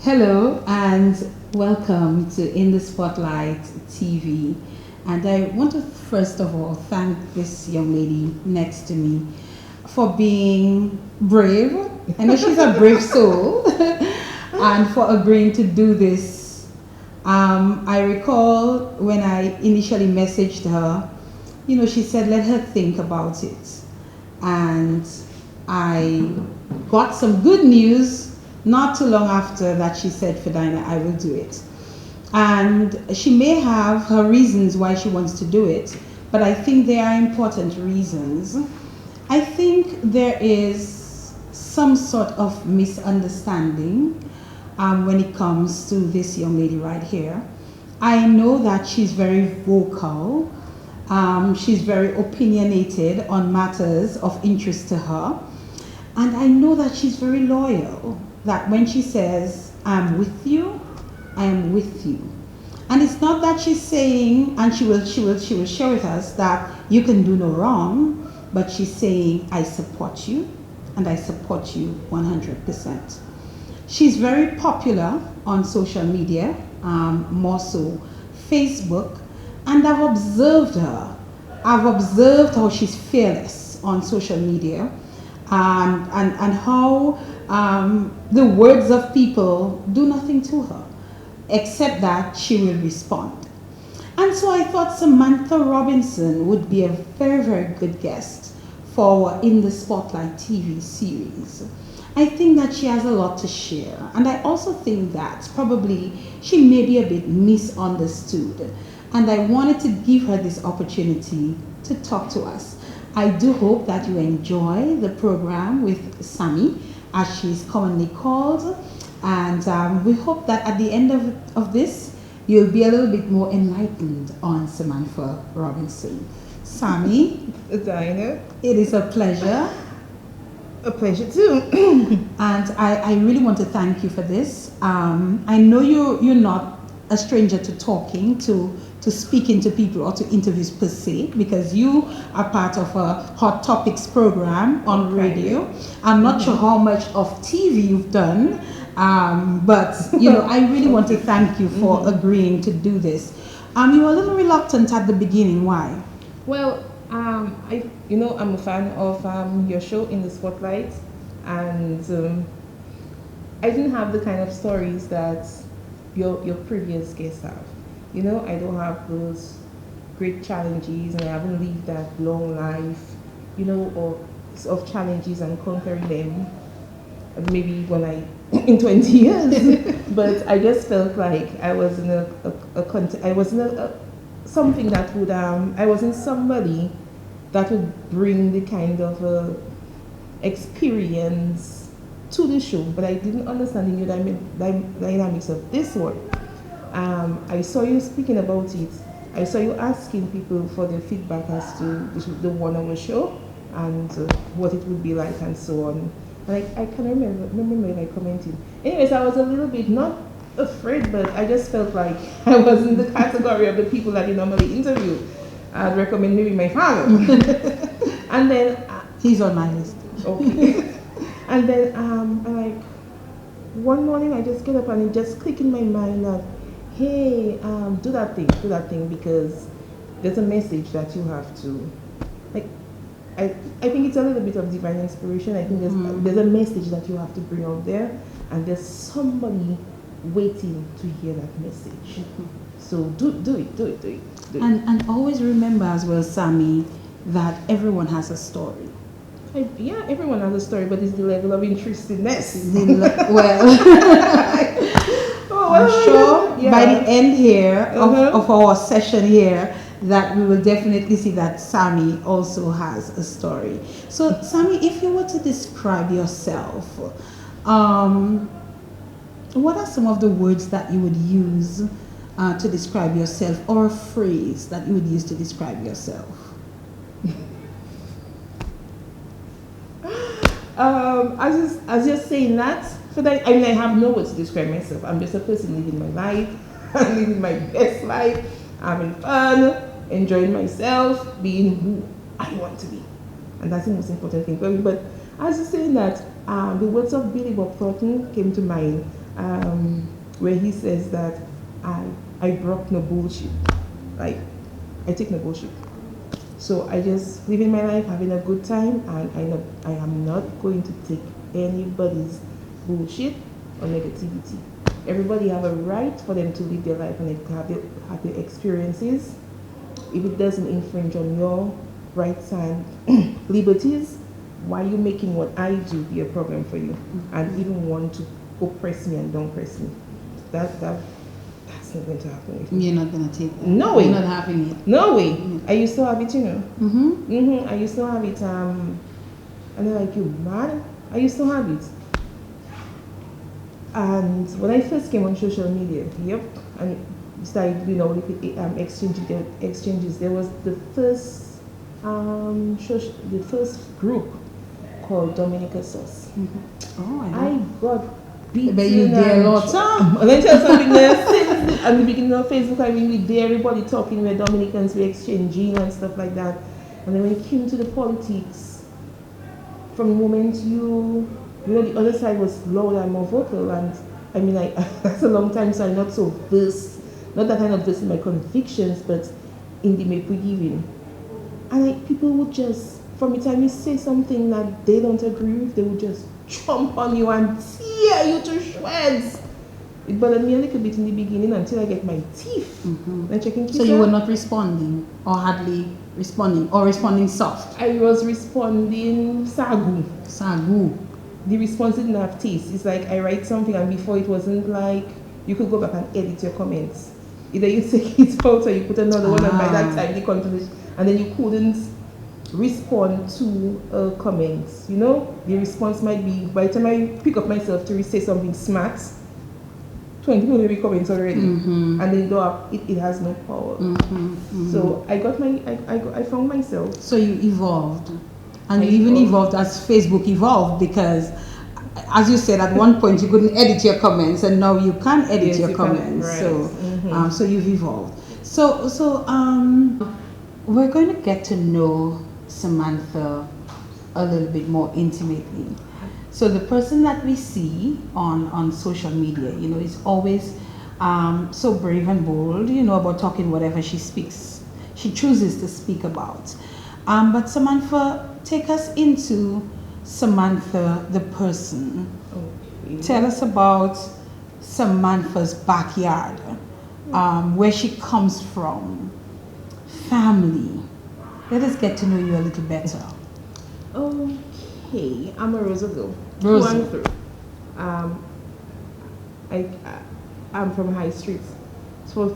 Hello and welcome to In the Spotlight TV. And I want to first of all thank this young lady next to me for being brave. I know she's a brave soul, and for agreeing to do this. I recall when I initially messaged her, she said, let her think about it. And I got some good news not too long after that. She said, Fedina, I will do it. And she may have her reasons why she wants to do it, but I think they are important reasons. I think there is some sort of misunderstanding when it comes to this young lady right here. I know that she's very vocal. She's very opinionated on matters of interest to her. And I know that she's very loyal, that when she says, I'm with you, I am with you. And it's not that she's saying, and she will share with us that you can do no wrong, but she's saying, I support you, and I support you 100%. She's very popular on social media, more so Facebook, and I've observed her. I've observed how she's fearless on social media, and how the words of people do nothing to her, except that she will respond. And so I thought Samantha Robinson would be a very, very good guest for our In the Spotlight TV series. I think that she has a lot to share, and I also think that probably she may be a bit misunderstood, and I wanted to give her this opportunity to talk to us. I do hope that you enjoy the program with Sammy, as she's commonly called, and we hope that at the end of this, you'll be a little bit more enlightened on Samantha Robinson. Sammy, Dinah, it is a pleasure. a pleasure too. And I really want to thank you for this. I know you're not a stranger to talking, to speaking to people or to interviews per se, because you are part of a Hot Topics program on radio. I'm not sure how much of TV you've done, but I really want to thank you for agreeing to do this. You were a little reluctant at the beginning. Why? Well, I'm a fan of your show In the Spotlight, and I didn't have the kind of stories that your previous guests have. I don't have those great challenges, and I haven't lived that long life, of challenges and conquering them. Maybe when in 20 years, but I just felt like I was in something that would I wasn't somebody that would bring the kind of experience to the show, but I didn't understand the new dynamics of this one. I saw you speaking about it. I saw you asking people for their feedback as to the 1 hour show and what it would be like and so on. And I can remember like commenting. Anyways, I was a little bit not afraid, but I just felt like I was in the category of the people that you normally interview. I'd recommend maybe my father. And then He's on my list. Okay. And then one morning I just get up and it just clicked in my mind that, hey, do that thing, because there's a message that you have to, I think it's a little bit of divine inspiration. I think there's a message that you have to bring out there, and there's somebody waiting to hear that message. So do it. And always remember as well, Sammy, that everyone has a story. Yeah, everyone has a story, but it's the level of interestedness. I'm sure by the end here of our session here, that we will definitely see that Sammy also has a story. So, Sammy, if you were to describe yourself, what are some of the words that you would use to describe yourself, or a phrase that you would use to describe yourself? As you're saying that, I have no words to describe myself. I'm just a person living my life. I'm living my best life. I'm in fun, enjoying myself, being who I want to be. And that's the most important thing for me. But as you're saying that, the words of Billy Bob Thornton came to mind. where he says that I broke no bullshit. Like, I take no bullshit. So I just living my life, having a good time, and I am not going to take anybody's bullshit or negativity. Everybody have a right for them to live their life and have their experiences. If it doesn't infringe on your rights and liberties, why are you making what I do be a problem for you and even want to oppress me and don't press me? That's not going to happen with me. You're not going to take that. No way. You're not having it. No way. I used to have it, you know. Mm-hmm. I used to have it. And they're like, you mad? I used to have it. And when I first came on social media, and started, exchanges. There was the first group called Dominica Sauce. Mm-hmm. Oh, I got beaten. But you there a lot of time. Let me tell you something else. At the beginning of Facebook, I mean, we did everybody talking, we're Dominicans, we're exchanging and stuff like that. And then when it came to the politics, from the moment the other side was louder and more vocal, and I mean, that's a long time, so I'm not so versed, not that I'm not versed in my convictions, but in the maple giving. And people would just, from the time you say something that they don't agree with, they would just jump on you and tear you to shreds. It bothered me a little bit in the beginning until I get my teeth. And checking. So you were not responding, or hardly responding, or responding soft? I was responding sagu. Sagu. The response didn't have taste. It's like I write something and before it wasn't like, you could go back and edit your comments. Either you take it out or you put another one, and by that time the conversation, and then you couldn't respond to a comment. The response might be, by the time I pick up myself to say something smart, 20 people will be comments already, and then it has no power. So I found myself. So you evolved, and you even evolved as Facebook evolved, because as you said, at one point you couldn't edit your comments, and now you can edit your comments. Right. So you've evolved. So we're going to get to know Samantha a little bit more intimately. So the person that we see on social media, is always so brave and bold, about talking whatever she chooses to speak about. But Samantha, take us into Samantha the person. Okay. Tell us about Samantha's backyard, where she comes from, family. Let us get to know you a little better. Okay, I'm a Rosa girl. Rosa. Through. I'm from High Street. So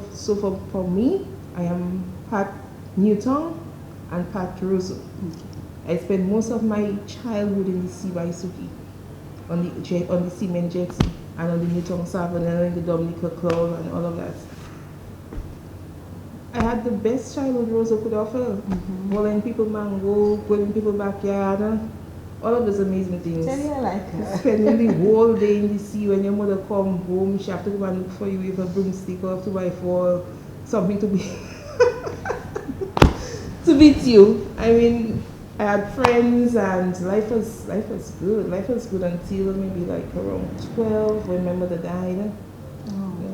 for me, I am part Newtown and part Rosa. I spent most of my childhood in the Sibaisuki, on the cement jetty, and on the Newtown Savannah, and the Dominica Club, and all of that. I had the best childhood Rosa could offer. Following people mango, going in people's backyard, all of those amazing things. Tell you I like her. Spending the whole day in the sea. When your mother come home, she have to go and look for you with a broomstick or 2x4, something to be to beat you. I mean, I had friends, and life was good. Life was good until maybe like around 12 when my mother died.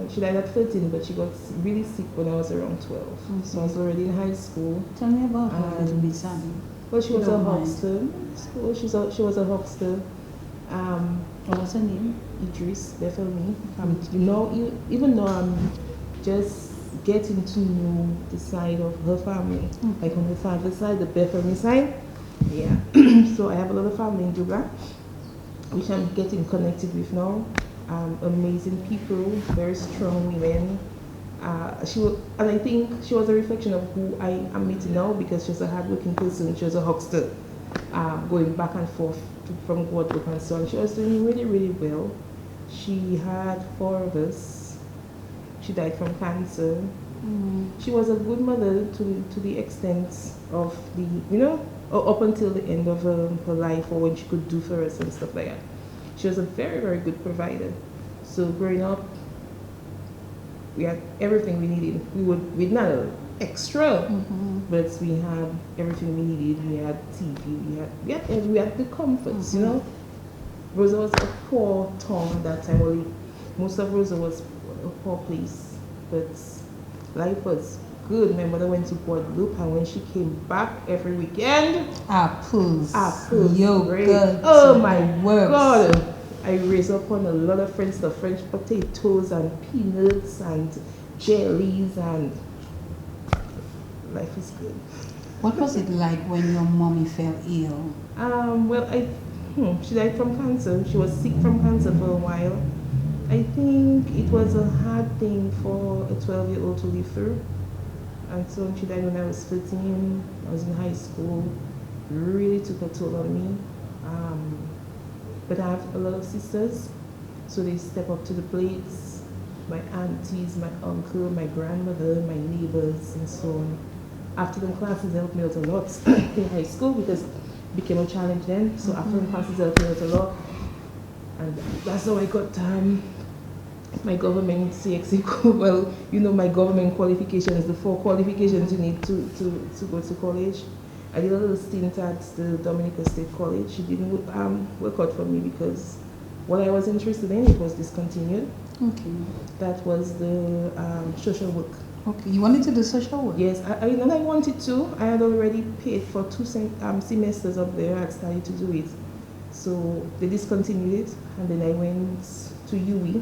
She died at 13, but she got really sick when I was around 12. So I was already in high school. Tell me about her a little bit, Sammy. Well, she was a huckster. She was a huckster. What was her name? Idris, definitely. Even though I'm just getting to know the side of her family, like on the father's side, the Bethany side. Yeah. So I have a lot of family in Juba, which I'm getting connected with now. Amazing people, very strong women. And I think she was a reflection of who I am meeting now, because she was a hardworking person. She was a huckster, going back and forth from Guadeloupe and so on. She was doing really, really well. She had 4 of us. She died from cancer. She was a good mother to the extent of up until the end of her life, or when she could do for us and stuff like that. She was a very, very good provider. So growing up, we had everything we needed. We'd not an extra, but we had everything we needed. We had TV. We had the comforts. Rosa was a poor town at that time. Only most of Rosa was a poor place, but life was good. My mother went to Guadeloupe, and when she came back every weekend, Apples, yogurt. Oh my God! I raised up on a lot of French stuff, French potatoes and peanuts and jellies, and life is good. What was it like when your mommy fell ill? Well, she died from cancer. She was sick from cancer for a while. I think it was a hard thing for a 12-year-old to live through. And so she died when I was 13. I was in high school. Really took a toll on me. But I have a lot of sisters, so they step up to the plates. My aunties, my uncle, my grandmother, my neighbors, and so on. After the classes helped me out a lot in high school because it became a challenge then. So after the classes helped me out a lot. And that's how I got my government CXA. Well, you know my government qualifications, the 4 qualifications you need to go to college. I did a little stint at the Dominica State College. It didn't work out for me because what I was interested in, it was discontinued. Okay. That was the social work. Okay, you wanted to do social work? Yes, and I wanted to. I had already paid for 2 semesters up there. I had started to do it. So they discontinued it, and then I went to UE,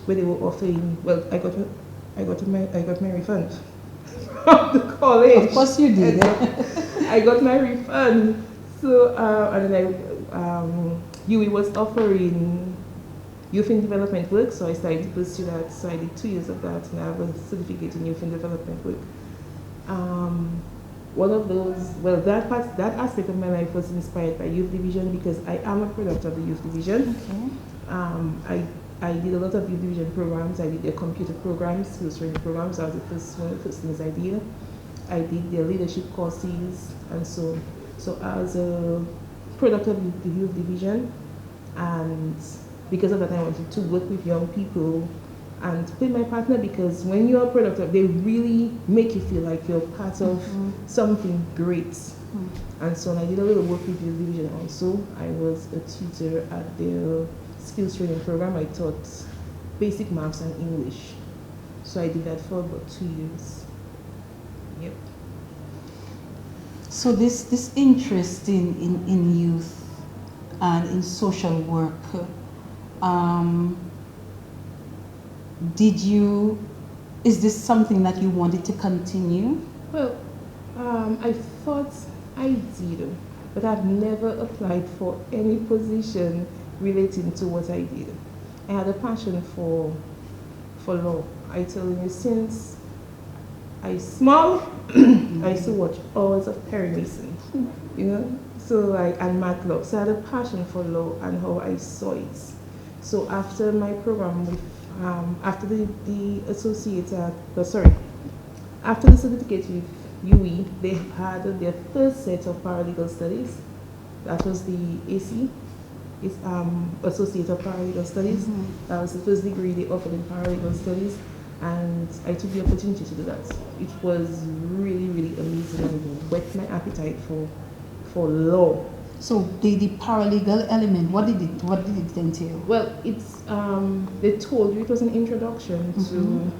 where they were offering. Well, I got my refund from the college. Of course you did. I got my refund. So and then UE was offering youth in development work, so I started to pursue that. So I did 2 years of that, and I have a certificate in youth in development work. One of those, well, that aspect of my life was inspired by youth division because I am a product of the youth division. Okay. I did a lot of youth division programs. I did their computer programs, skills training programs. That was one of the first things I did. I did their leadership courses, and so as a product of the youth division, and because of that, I wanted to work with young people and play my partner, because when you're a product of, they really make you feel like you're part of something great. And so I did a little work with youth division also. I was a tutor at their skills training program. I taught basic maths and English. So I did that for about 2 years. Yep. So this interest in youth and in social work, is this something that you wanted to continue? Well, I thought I did, but I've never applied for any position relating to what I did. I had a passion for law. I tell you, since I small, I used to watch hours of Perry Mason, you know, and Matlock. So I had a passion for law and how I saw it. So after my program with after the associate, after the certificate with UE, they had their first set of paralegal studies. That was the AC, it's Associate of Paralegal Studies. That was the first degree they offered in paralegal studies, and I took the opportunity to do that. It was really, really amazing and whet my appetite for law. So the paralegal element, what did it entail? Well, it's they told you it was an introduction to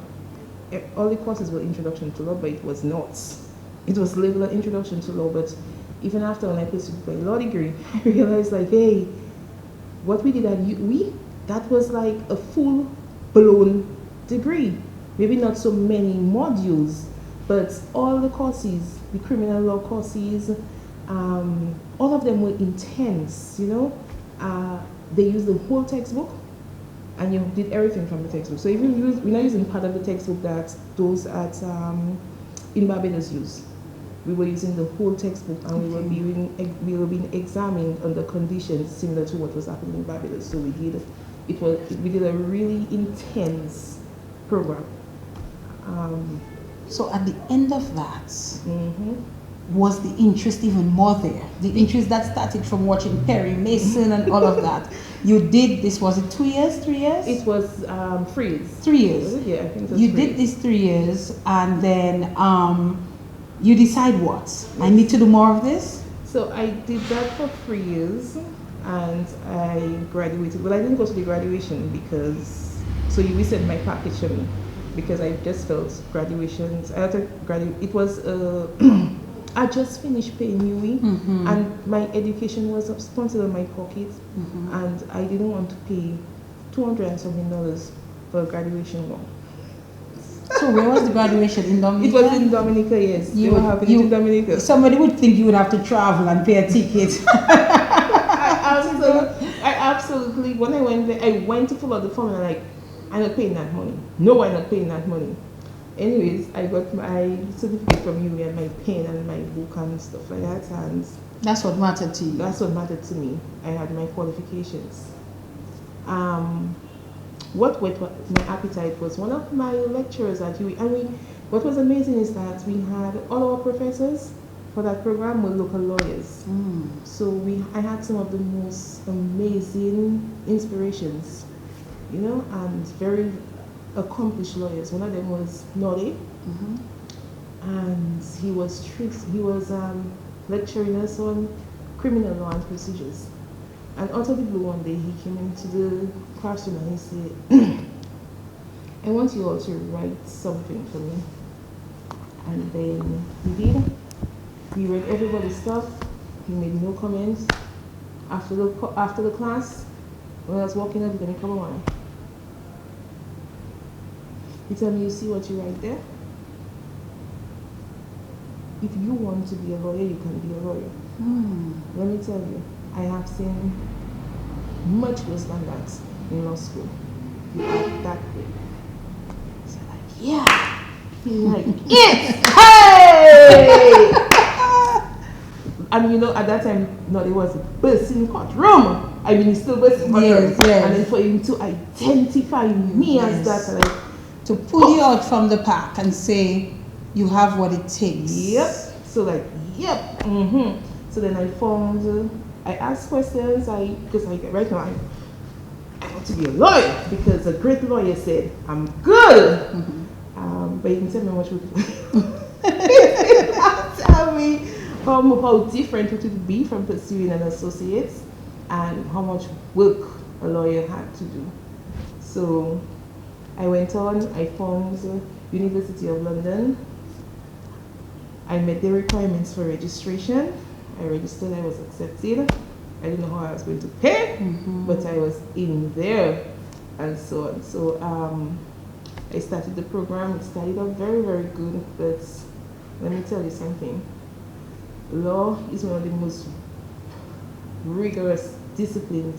all the courses were introduction to law, but it was not. It was labeled an introduction to law, but even after when I pursued my law degree, I realized like, hey, what we did at UE, that was like a full blown degree. Maybe not so many modules, but all the courses, the criminal law courses, all of them were intense, you know. They used the whole textbook, and you did everything from the textbook. So even we're not using part of the textbook that those in Barbados use. We were using the whole textbook, and we were being examined under conditions similar to what was happening in Barbados. So we did a really intense program. So at the end of that, was the interest even more there? The interest that started from watching Perry Mason and all of that. You did this, was it 2 years, 3 years? It was 3 years. 3 years? Yeah, I think it was You 3 did this 3 years, and then you decide what? I need to do more of this? So I did that for 3 years. and I graduated. Well, I didn't go to the graduation because, so you sent my package to me because I just felt graduations. I had to graduate. It was, I just finished paying UE, and my education was sponsored on my pocket, and I didn't want to pay $200 and something for a graduation loan. So where was the graduation? In Dominica? It was in Dominica, yes. They were having it in Dominica. Somebody would think you would have to travel and pay a ticket. I absolutely, when I went there, I went to fill out the form and I'm not paying that money. No, I'm not paying that money. Anyways, I got my certificate from you and my pen and my book and stuff like that. And that's what mattered to you. That's what mattered to me. I had my qualifications. What whet my appetite was one of my lecturers at UE. And what was amazing is that we had all our professors for that program were local lawyers. So I had some of the most amazing inspirations, you know, and very accomplished lawyers. One of them was Nori, and he was lecturing us on criminal law and procedures. And out of the blue one day, he came into the classroom and he said, I want you all to write something for me. And then he did. He read everybody's stuff. He made no comments. After the class, when I was walking up, he told me, come on. He told me, you see what you write there? If you want to be a lawyer, you can be a lawyer. Let me tell you, I have seen much worse than that in law school. You are that way. So I'm like, yeah. He's like, yes! Hey! And you know, at that time, no, there was a bursting courtroom. I mean, it's still bursting courtroom. Yes. And then for him to identify me as that, like, to pull you out from the pack and say, you have what it takes. Yep. So like, yep. So then I asked questions. Because right now I want to be a lawyer because a great lawyer said I'm good. But you can tell me how much tell me how different it would be from pursuing an associate and how much work a lawyer had to do. So I went on. I found University of London. I met the requirements for registration. I registered, I was accepted. I didn't know how I was going to pay, but I was in there and so on. So I started the program. It started off very, very good, but let me tell you something. Law is one of the most rigorous disciplines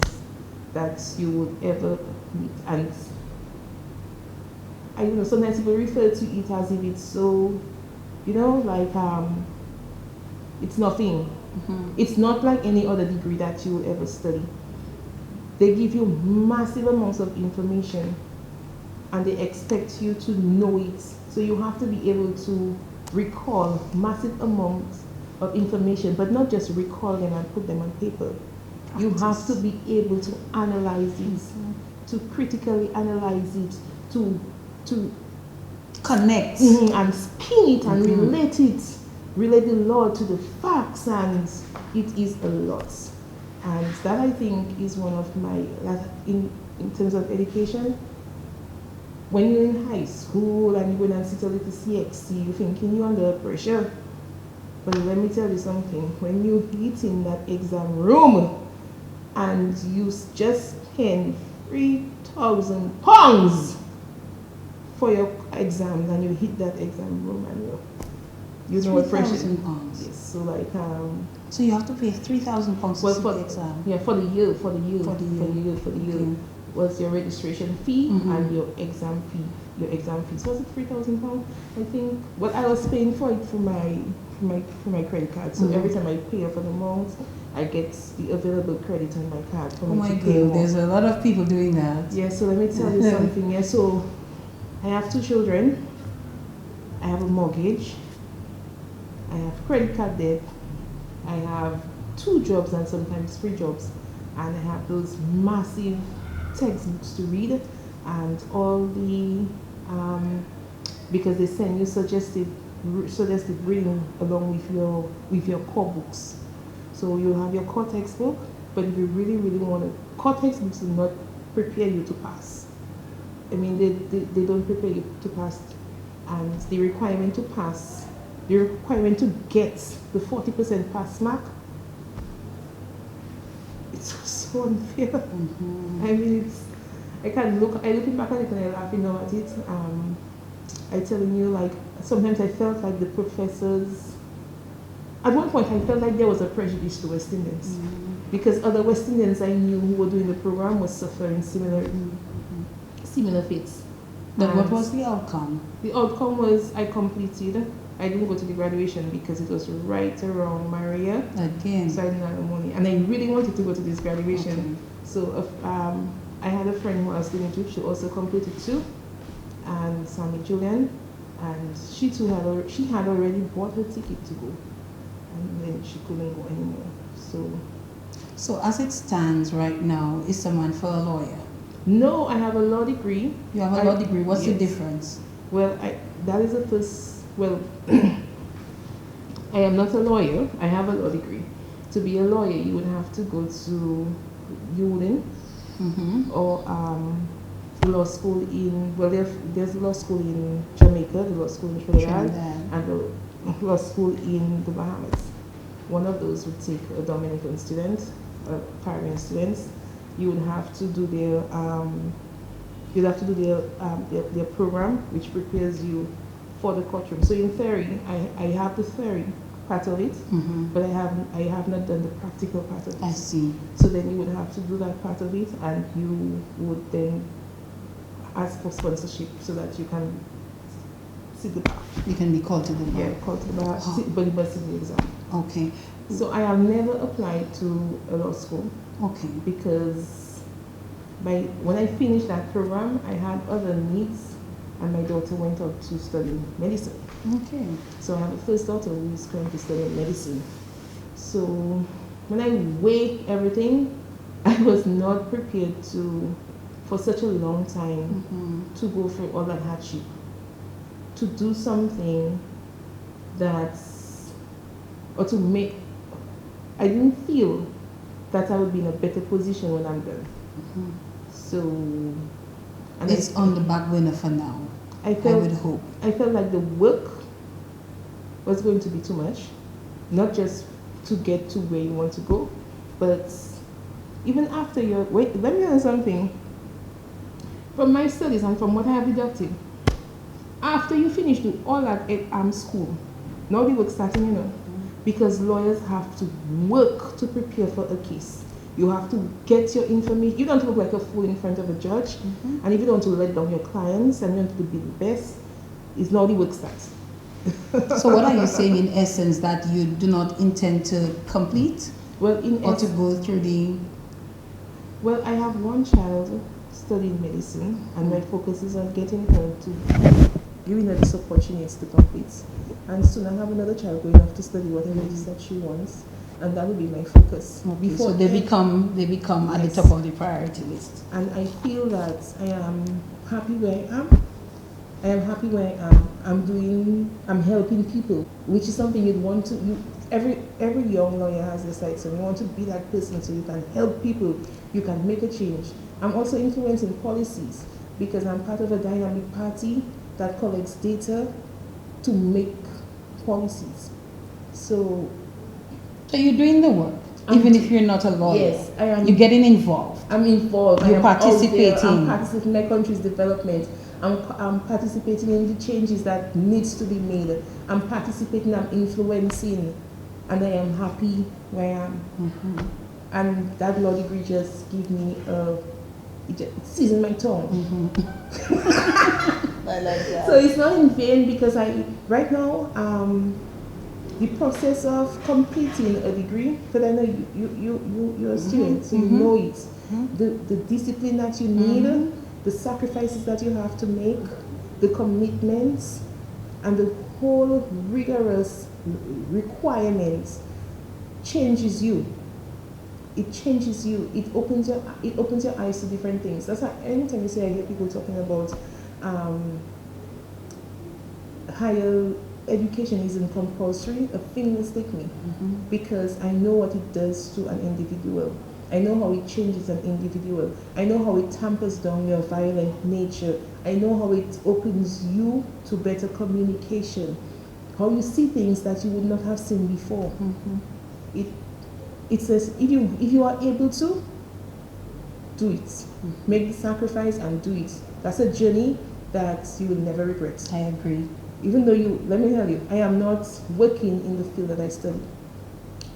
that you would ever meet. And I don't know, sometimes people refer to it as if it's so, you know, like it's nothing. It's not like any other degree that you will ever study. They give you massive amounts of information and they expect you to know it. So you have to be able to recall massive amounts of information, but not just recall them and put them on paper. You have to be able to analyze it, to critically analyze it, to connect and spin it and relate the law to the facts, and it is a lot. And that I think is one of my, in terms of education, when you're in high school and you go and sit a little CXC, you're thinking you're under pressure. But let me tell you something, when you hit in that exam room and you just spend £3,000 for your exams and you hit that exam room and you know what pressure is. Yes, so like so you have to pay £3,000 to sit the exam. Yeah, for the year. Was your registration fee and your exam fee. So was it £3,000? I think. Well, I was paying for it for my credit card. So every time I pay for the amount, I get the available credit on my card. Oh my God, there's a lot of people doing that. Yeah. So let me tell you something. Yeah. So I have 2 children. I have a mortgage. I have credit card debt. I have 2 jobs and sometimes 3 jobs, and I have those massive textbooks to read and all the because they send you suggested reading along with your core books. So you have your core textbook, But if you really, really want to, core textbooks do not prepare you to pass. I mean, they don't prepare you to pass. And the requirement to pass, the requirement to get the 40% pass mark, it's so unfair. Mm-hmm. I mean, I look back at it and I laugh, at it. I telling you, like, sometimes I felt like the professors, at one point I felt like there was a prejudice to West Indians. Mm-hmm. Because other West Indians I knew who were doing the program was suffering similar fates. But what was the outcome? The outcome was I completed. I didn't go to the graduation because it was right around Maria. Again. So I didn't have the money. And I really wanted to go to this graduation. Okay. So I had a friend who I was doing too. She also completed too. And Sammy Julian. And she too had already bought her ticket to go. And then she couldn't go anymore. So as it stands right now, is Samantha a lawyer? No, I have a law degree. You have a law degree. What's the difference? Well, that is the first. Well, I am not a lawyer. I have a law degree. To be a lawyer, you would have to go to UNIN or law school in. Well, there's a law school in Jamaica, the law school in Trinidad, and the law school in the Bahamas. One of those would take a Dominican student, a Caribbean student. You would have to do their program, which prepares you for the courtroom. So in theory, I have the theory part of it, but I have not done the practical part of it. I see. So then you would have to do that part of it, and you would then ask for sponsorship so that you can sit the bar. You can be called to the bar. Yeah, called to the bar, but you must sit the exam. Okay. So I have never applied to a law school. Okay. Because when I finished that program, I had other needs, and my daughter went out to study medicine. Okay. So I have a first daughter who is currently studying medicine. So when I weighed everything, I was not prepared for such a long time, to go through all that hardship, to do something I didn't feel that I would be in a better position when I'm done. So, and it's on the back burner for now. I would hope. I felt like the work was going to be too much, not just to get to where you want to go, but even after wait, let me learn something. From my studies and from what I have deducted, after you finish doing all that at school, now the work starting, because lawyers have to work to prepare for a case. You have to get your information. You don't look like a fool in front of a judge. And if you don't want to let down your clients and you want to be the best, it's now the work starts. So what are you saying in essence, that you do not intend to complete? Well, to go through the... Well, I have one child studying medicine, and my focus is on getting her to, giving her this opportunity to complete. And soon I have another child going off to study whatever it is that she wants, and that will be my focus. Okay, so they become at the top of the priority list. And I feel that I am happy where I am. I am happy where I am. I'm helping people, which is something you'd want to. Every young lawyer has this side, so you want to be that person so you can help people, you can make a change. I'm also influencing policies because I'm part of a dynamic party that collects data to make policies. So you're doing the work, even if you're not a lawyer. Yes, I am. You're getting involved. I'm involved. You're participating. I'm participating in my country's development. I'm participating in the changes that needs to be made. I'm participating. I'm influencing, and I am happy where I am. And that law degree just gives me it seasons my tongue. I like that. So it's not in vain because right now the process of completing a degree, because I know you're a student, so you know it. The discipline that you need, the sacrifices that you have to make, the commitments, and the whole rigorous requirements changes you. It changes you. It opens your eyes to different things. That's why anytime you say, I hear people talking about higher education isn't compulsory, a thing will stick me, because I know what it does to an individual. I know how it changes an individual. I know how it tampers down your violent nature. I know how it opens you to better communication. How you see things that you would not have seen before. It it says if you are able to do it, make the sacrifice and do it. That's a journey that you will never regret. I agree. Even though let me tell you, I am not working in the field that I study,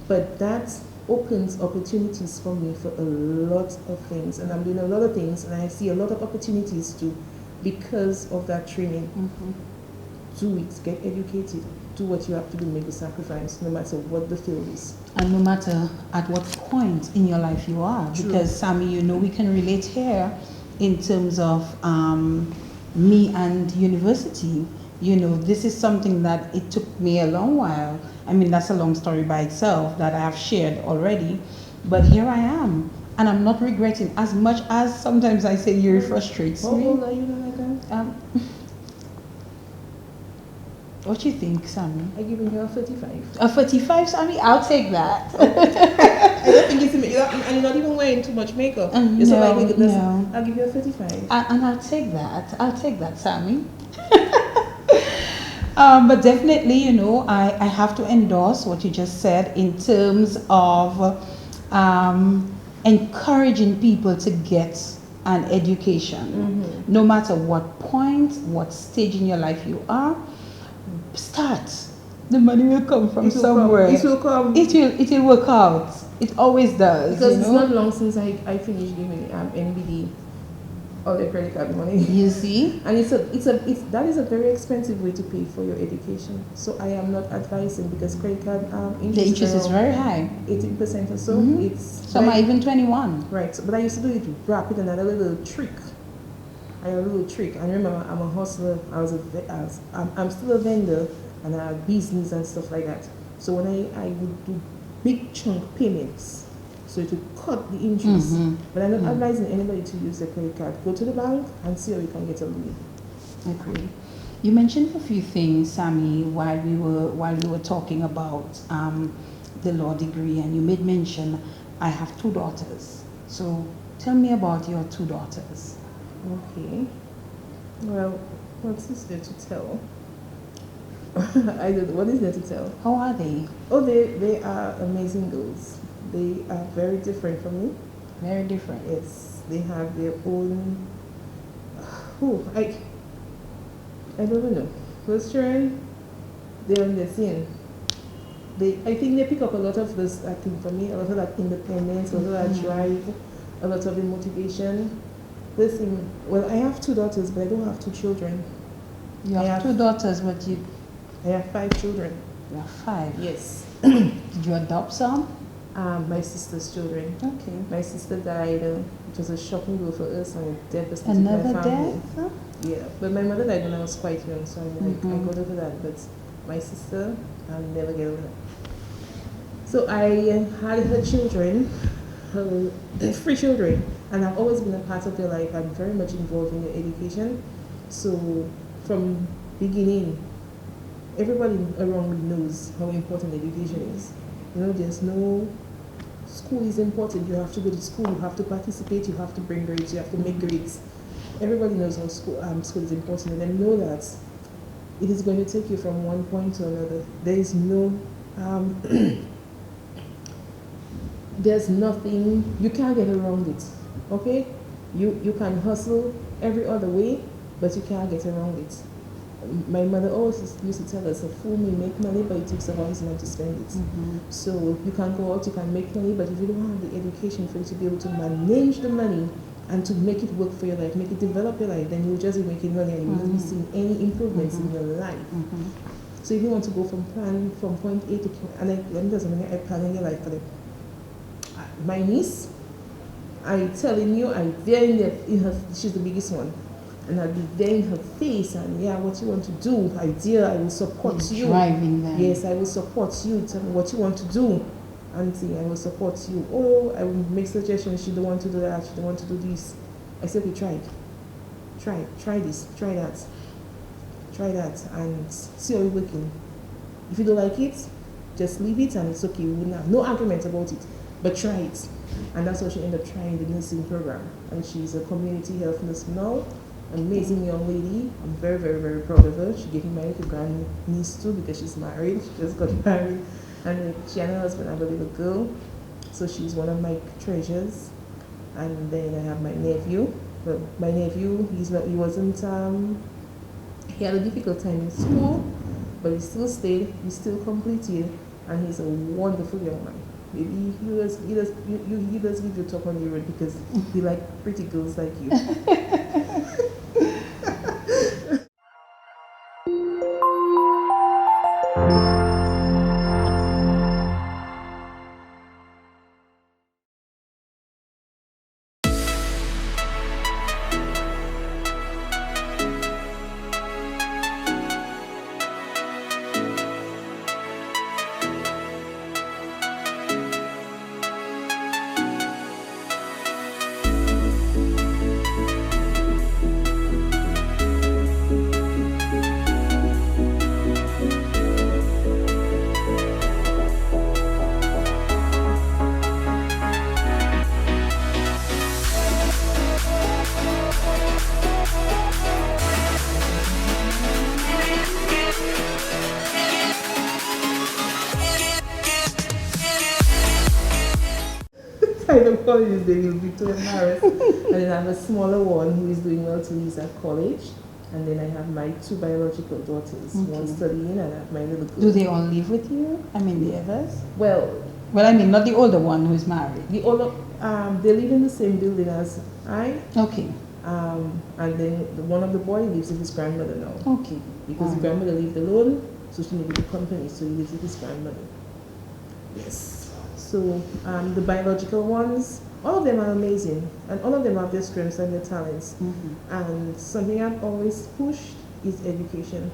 but that opens opportunities for me for a lot of things, and I'm doing a lot of things, and I see a lot of opportunities too because of that training. Do it, get educated, do what you have to do, make the sacrifice, no matter what the field is. And no matter at what point in your life you are. True. Because, Sammy, you know, we can relate here in terms of me and university. You know, this is something that it took me a long while. I mean, that's a long story by itself that I have shared already. But here I am. And I'm not regretting, as much as sometimes I say you frustrates me. How old are you now? What do you think, Sammy? I'm giving you a 35. A 45, Sammy? I'll take that. I don't think it's, and you're not even wearing too much makeup. You're so like, no. I'll give you a 35. And I'll take that. I'll take that, Sammy. But definitely, you know, I have to endorse what you just said in terms of encouraging people to get an education. No matter what point, what stage in your life you are, start. The money will come from somewhere. It will come. It will work out. It always does. Because you it's know? not long since I finished giving NBD all the credit card money. You see? And that is a very expensive way to pay for your education. So I am not advising, because credit card interest, the interest is very high. 18% or so. Some are even 21. Right. But I used to do it rapid, and another little trick. I had a little trick. And remember, I'm a hustler. I'm still a vendor, and I have business and stuff like that. So when I would do big chunk payments, so it would cut the interest. But I'm not advising anybody to use a credit card. Go to the bank and see how you can get a loan. Agree. You mentioned a few things, Sammy, while we were talking about the law degree, and you made mention I have 2 daughters. So tell me about your 2 daughters. Okay. Well, what is there to tell? I don't know. What is there to tell? How are they? Oh, they are amazing girls. They are very different from me. Very different. Yes, they have their own. I don't even know. First children, they're on their scene. I think they pick up a lot of this. I think for me, a lot of that independence, a lot of that drive, a lot of the motivation. Listen, well, I have 2 daughters, but I don't have 2 children. You have 2 daughters, but I have 5 children. You have 5. Yes. Did you adopt some? My sister's children. Okay. My sister died. It was a shocking blow for us, and it devastated Another my family. death? Yeah, but my mother died when I was quite young, so I got over that. But my sister, I'll never get over that. So I had her children, her 3 children, and I've always been a part of their life. I'm very much involved in their education. So from beginning, everybody around me knows how important education is. You know, there's no, school is important. You have to go to school, you have to participate, you have to bring grades, you have to make grades. Everybody knows how school is important, and they know that it is going to take you from one point to another. There is no, there's nothing, you can't get around it, okay? You can hustle every other way, but you can't get around it. My mother always used to tell us, a fool may make money, but it takes a wise man to spend it. So you can go out, you can make money, but if you don't have the education for you to be able to manage the money and to make it work for your life, make it develop your life, then you'll just be making money and you won't be seeing any improvements in your life. So if you want to go from point A to point, and let me tell you, I plan in your life for them. My niece, I'm telling you, I'm there in her, she's the biggest one. And I'll be there in her face, and yeah, what you want to do, idea, I will support you. Driving them. Yes, I will support you. Tell me what you want to do, auntie, I will support you. Oh, I will make suggestions. She don't want to do that. She don't want to do this. I said, we tried. Try this, try that, and see how it's working. If you don't like it, just leave it, and it's okay. We will have no argument about it. But try it. And that's how she ended up trying the nursing program. And she's a community health nurse now. Amazing young lady. I'm very, very, very proud of her. She gave me my little grand niece too because she's married. She just got married. And she and her husband have a little girl. So she's one of my treasures. And then I have my nephew. Well, my nephew, he had a difficult time in school, but he still stayed, he still completed, and he's a wonderful young man. Maybe he does give you talk on the road because he like pretty girls like you. I don't call his name, he'll be too embarrassed. And then I have a smaller one who is doing well till he's at college. And then I have my 2 biological daughters, one studying, and I have my little girl. Do they all live with you? I mean, the others? Well, I mean, not the older one who's married. the older, they live in the same building as I. Okay. And then one of the boys lives with his grandmother now. Okay. Because the grandmother lived alone, so she needed the company, so he lives with his grandmother. Yes. So the biological ones, all of them are amazing, and all of them have their strengths and their talents. And something I've always pushed is education.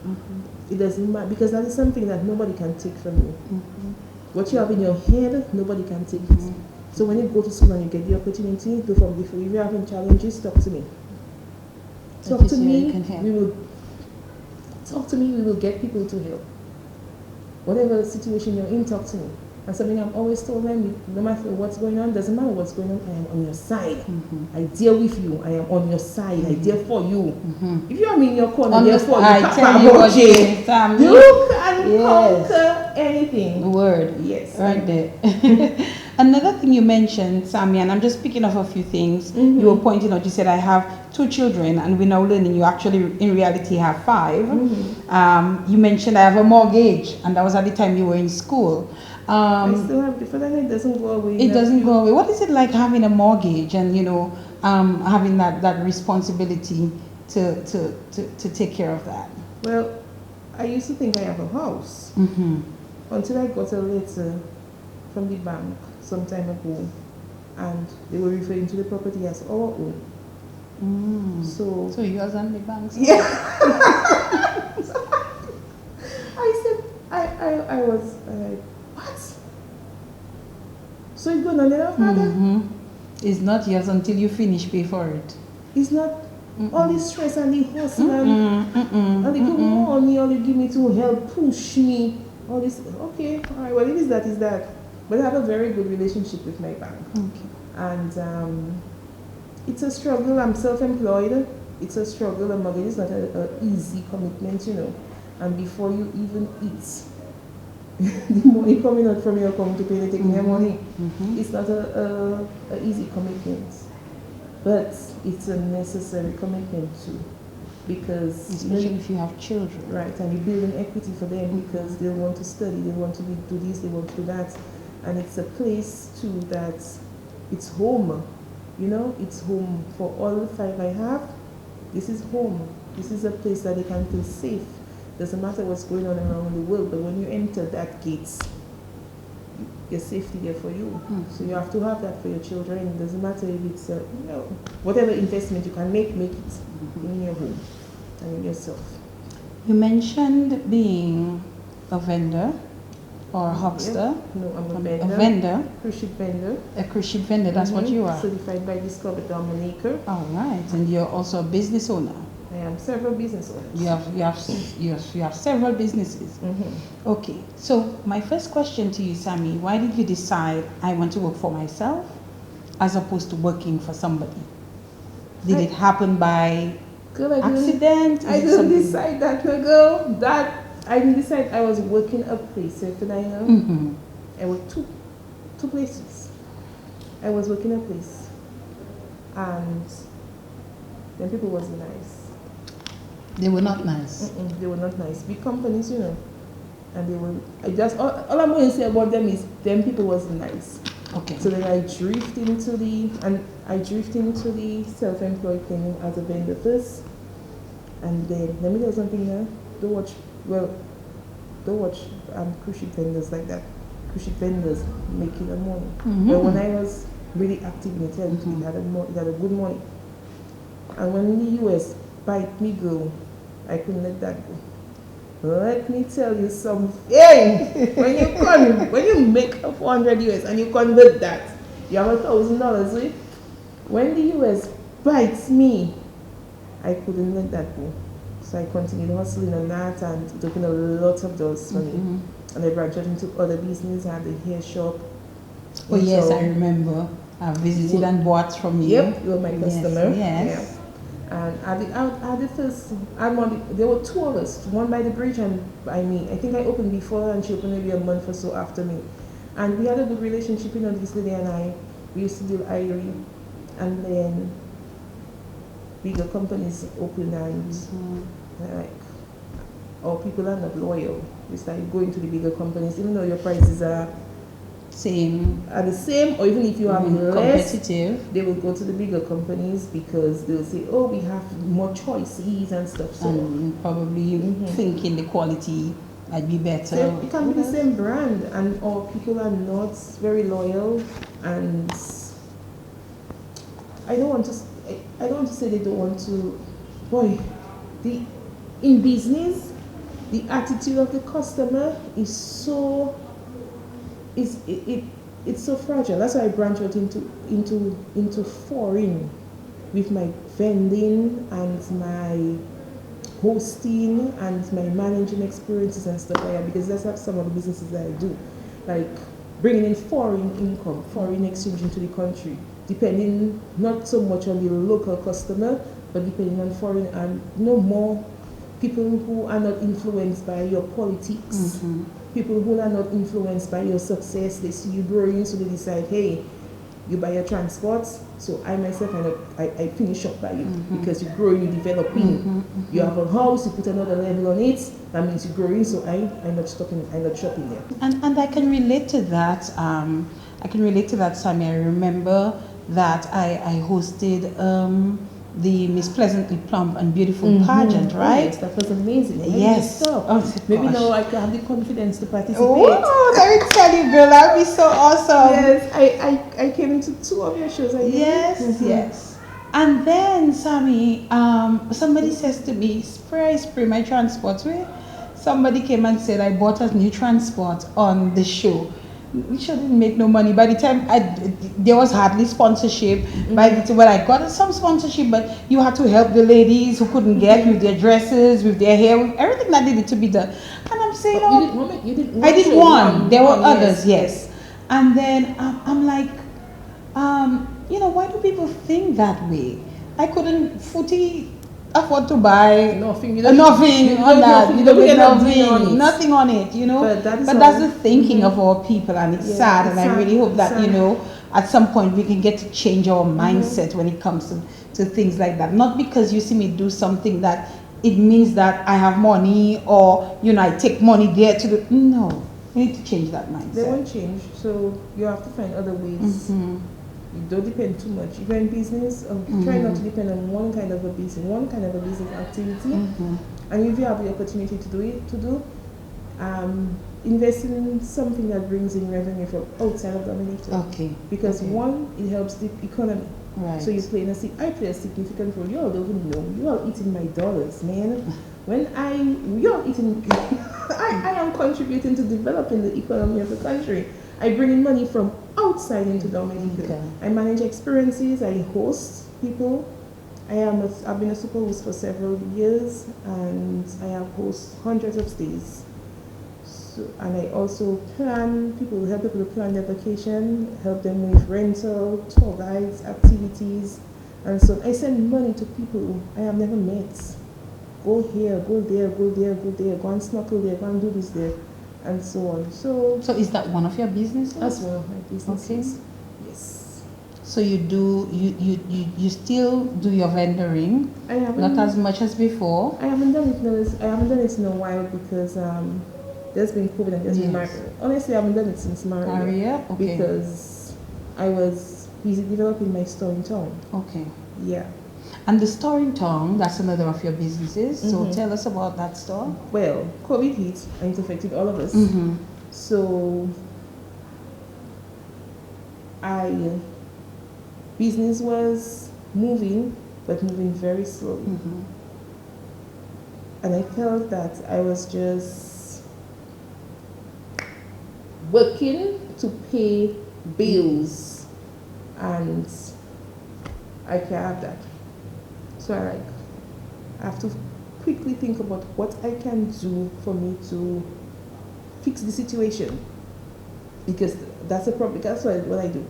It doesn't matter, because that is something that nobody can take from you. What you have in your head, nobody can take it. So when you go to school and you get the opportunity, do from before. If you're having challenges, talk to me. Talk to me. We will get people to help. Whatever situation you're in, talk to me. And something I've always told them, no matter what's going on, doesn't matter what's going on, I am on your side. I deal with you, I am on your side, I deal for you. If you're in your corner, I deal for you. I tell you what, Sam, you can conquer anything. The word. Yes. Right there. Another thing you mentioned, Sammy, and I'm just picking up a few things. You were pointing out, you said, I have 2 children, and we're now learning you actually, in reality, have 5. You mentioned I have a mortgage, and that was at the time you were in school. I still have different, and it doesn't go away. It doesn't go away. What is it like having a mortgage and, having that responsibility to take care of that? Well, I used to think I have a house until I got a letter from the bank some time ago, and they were referring to the property as our own. So yours and the bank's? Yeah. I said, I was like, what? So it's going on there, Father? It's not yours until you finish pay for it. It's not all the stress and the hustle and the good money, all you give me to help push me, all this. Okay, all right, well, it is that, is that. But I have a very good relationship with my bank. And it's a struggle. I'm self-employed. It's a struggle. A mortgage is not an easy commitment, And before you even eat, the money coming out from your account to pay the taking your money, it's not a easy commitment. But it's a necessary commitment too. Because especially if you have children. Right, and you build an equity for them because they want to study, they want to do this, they want to do that. And it's a place too that it's home. It's home for all the 5 I have. This is home. This is a place that they can feel safe. Doesn't matter what's going on around the world, but when you enter that gates, there's safety there for you. So you have to have that for your children. It doesn't matter if it's whatever investment you can make it in your home and in yourself. You mentioned being a vendor or a huckster. No, I'm a vendor. A vendor. Cruise ship vendor. A cruise ship vendor, that's what you are. Certified by Discover Dominica. All right, and you're also a business owner. I am several business owners. You have several businesses. Okay, so my first question to you, Sammy, why did you decide I want to work for myself as opposed to working for somebody? Did it happen by Girl, accident? I didn't decide that, no girl. That I didn't decide. I was working a place. If I know, Mm-hmm. I worked two places. I was working a place, and then people wasn't nice. They were not nice. They were not nice. Big companies, you know, and they were. I just all I'm going to say about them is them people wasn't nice. Okay. So then I drifted into the self-employed thing as a vendor first, and then let me tell you something now. Don't watch cruise ship vendors like that. Cruise ship vendors making the money. Mm-hmm. But when I was really active in it, it had a good money. And when the US bite me go, I couldn't let that go. Let me tell you something. When you make a 400 US and you convert that, you have $1,000 with. When the US bites me, I couldn't let that go. So I continued hustling on that, and it opened a lot of doors for me. And I branched out into other business. I had a hair shop. Oh yes, I remember. I visited and bought from you. Yep, you were my customer. Yes. Yeah. And there were two of us, one by the bridge and by me. I think I opened before and she opened maybe a month or so after me. And we had a good relationship, you know, this lady and I. We used to deal Irie. And then bigger companies open and like, our people are not loyal. We started going to the bigger companies, even though your prices are the same, or even if you have less, competitive, they will go to the bigger companies because they'll say, oh, we have more choices and stuff. So and probably thinking the quality might be better. So it can be the same brand, and our people are not very loyal. And I don't want to say they don't want to. Boy, in business, the attitude of the customer is so. It's so fragile. That's why I branch out into foreign with my vending and my hosting and my managing experiences and stuff like that, because that's some of the businesses that I do, like bringing in foreign income, foreign exchange into the country, depending not so much on the local customer, but depending on foreign and more people who are not influenced by your politics. People who are not influenced by your success. They see you growing, so they decide, hey, you buy your transport, so I myself I finish up by you because you're growing, you're developing. You have a house, you put another level on it, that means you're growing, so I'm not shopping there. And I can relate to that. Sammy. I remember that I hosted the Miss Pleasantly Plump and Beautiful pageant, right? Yes, that was amazing. Yes. Maybe now I can have the confidence to participate. Oh, let me tell you, girl, that would be so awesome. Yes, I came into two of your shows. Yes. And then, Sammy, somebody says to me, spray my transport. Somebody came and said, I bought a new transport on the show. We shouldn't make no money. By the time there was hardly sponsorship. I got some sponsorship, but you had to help the ladies who couldn't get with their dresses, with their hair, with everything that needed to be done. And I'm saying, you did one. I did one. There were others, yes. yes. And then I'm like, why do people think that way? I couldn't afford to buy nothing on that. Nothing on it, But that's the thinking of our people, and it's sad. And I really hope that at some point we can get to change our mindset when it comes to things like that. Not because you see me do something that it means that I have money or I take money there to do. No, we need to change that mindset. They won't change, so you have to find other ways. You don't depend too much. If you're in business, try not to depend on one kind of a business activity. And if you have the opportunity to invest in something that brings in revenue from outside of Dominica. Okay. Because one, it helps the economy. Right. So I play a significant role. You all don't even know. You all eating my dollars, man. You all eating. I am contributing to developing the economy of the country. I bring in money from outside into Dominica. Okay. I manage experiences. I host people. I've been a super host for several years, and I have hosted hundreds of stays. So, and I also help people to plan their vacation, help them with rental, tour guides, activities, and so I send money to people I have never met. Go here, go there, go there, go there, go and snorkel there, go and do this there, and so on. So is that one of your businesses? that's one of my businesses. Okay. Yes. So you still do your vendoring, I haven't, not as much as before. I haven't done it in a while because there's been COVID and there's been honestly I haven't done it since Maria. Okay. Because I was busy developing my store in town. Okay. Yeah. And the store in town, that's another of your businesses. So tell us about that store. Well, COVID hit and it affected all of us. So business was moving, but moving very slowly. And I felt that I was just working to pay bills, and I can't have that. So I have to quickly think about what I can do for me to fix the situation, because that's a problem. That's what I do.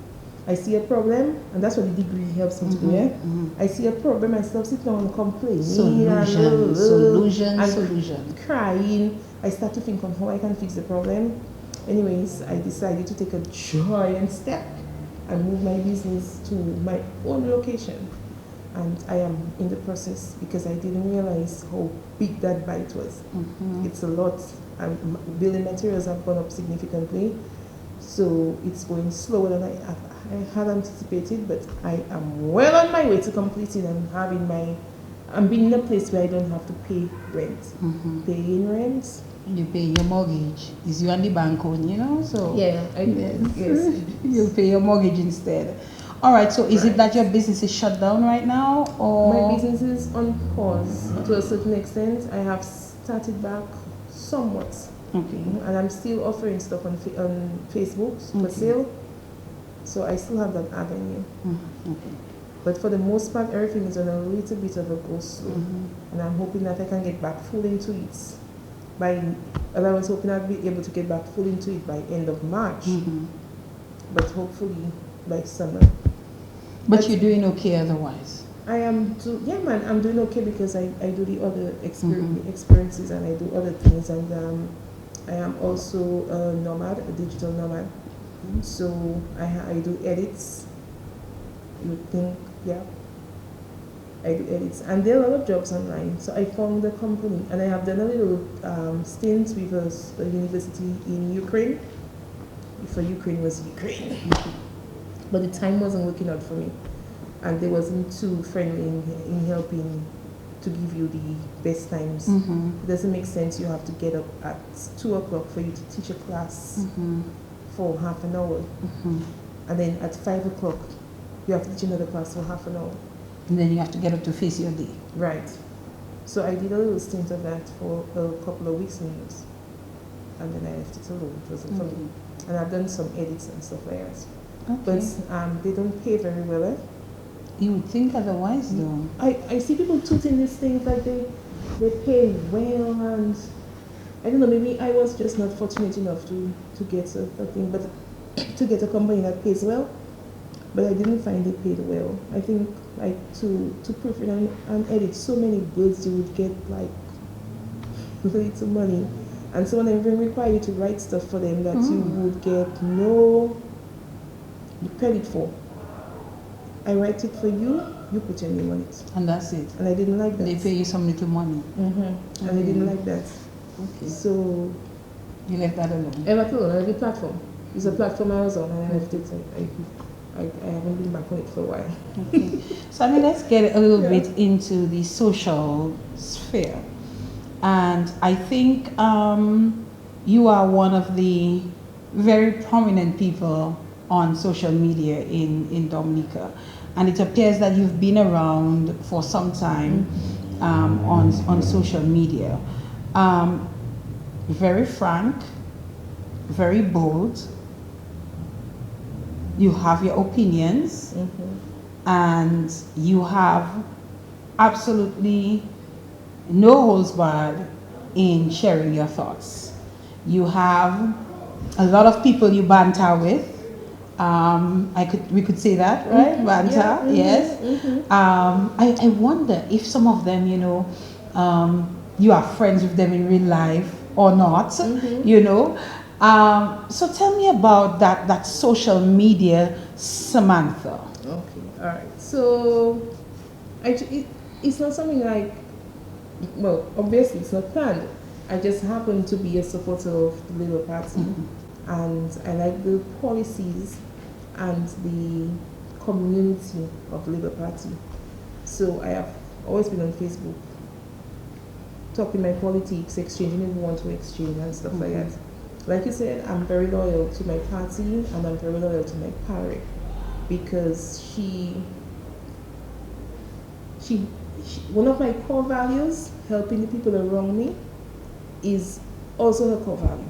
I see a problem, and that's what the degree helps me to do. Yeah? I see a problem, I stop sitting down and complaining, solution, crying. I start to think on how I can fix the problem. Anyways, I decided to take a giant step and move my business to my own location, and I am in the process because I didn't realize how big that bite was. It's a lot. Building materials have gone up significantly, so it's going slower than I had anticipated, but I am well on my way to completing and I'm being in a place where I don't have to pay rent. Paying rent. You pay your mortgage. Is you and the bank on, so yeah, yes. You pay your mortgage instead. All right, so is it that your business is shut down right now, or? My business is on pause to a certain extent. I have started back somewhat. Okay. And I'm still offering stuff on Facebook for sale. So I still have that avenue. Okay. But for the most part, everything is on a little bit of a go slow. And I'm hoping that I can get back full into it. I was hoping I'd be able to get back full into it by end of March. But hopefully by summer. But you're doing okay otherwise? I'm doing okay because I do the other experiences, and I do other things, and I am also a digital nomad. So I do edits. You would think, yeah. I do edits, and there are a lot of jobs online. So I found a company, and I have done a little stint with a university in Ukraine. For Ukraine was Ukraine, but the time wasn't working out for me, and they wasn't too friendly in helping to give you the best times. It doesn't make sense. You have to get up at 2 o'clock for you to teach a class for half an hour, and then at 5 o'clock you have to teach another class for half an hour. And then you have to get up to face your day. Right. So I did a little stint of that for a couple of weeks and then I left it alone. It wasn't for me. And I've done some edits and stuff like that. Okay. But they don't pay very well. Eh? You would think otherwise, though. I see people tooting these things like they pay well, and I don't know, maybe I was just not fortunate enough to get a thing, but to get a company that pays well. But I didn't find it paid well. I think like to proofread and edit so many words, you would get like little money, and some of them even require you to write stuff for them that you would get no credit for. I write it for you, you put your name on it, and that's it. And I didn't like that. They pay you some little money. And I didn't like that. Okay. So you left that alone. I left it alone. I left the platform. It's a platform I was on, and I left it. I haven't been back on it for a while. Okay. So let's get a little bit into the social sphere. And I think you are one of the very prominent people on social media in Dominica. And it appears that you've been around for some time on social media. Very frank, very bold. You have your opinions, and you have absolutely no holds barred in sharing your thoughts. You have a lot of people you banter with. We could say that, right? Mm-hmm. Banter, Yeah. yes. Mm-hmm. Mm-hmm. I wonder if some of them, you are friends with them in real life or not, Mm-hmm. you know. So tell me about that social media, Samantha. Okay. All right. So, it's not something like, well, obviously it's not planned. I just happen to be a supporter of the Labour Party, and I like the policies and the community of the Labour Party. So I have always been on Facebook, talking my politics, exchanging if we want to exchange and stuff like that. Like you said, I'm very loyal to my party and I'm very loyal to my parent because she one of my core values, helping the people around me, is also her core value.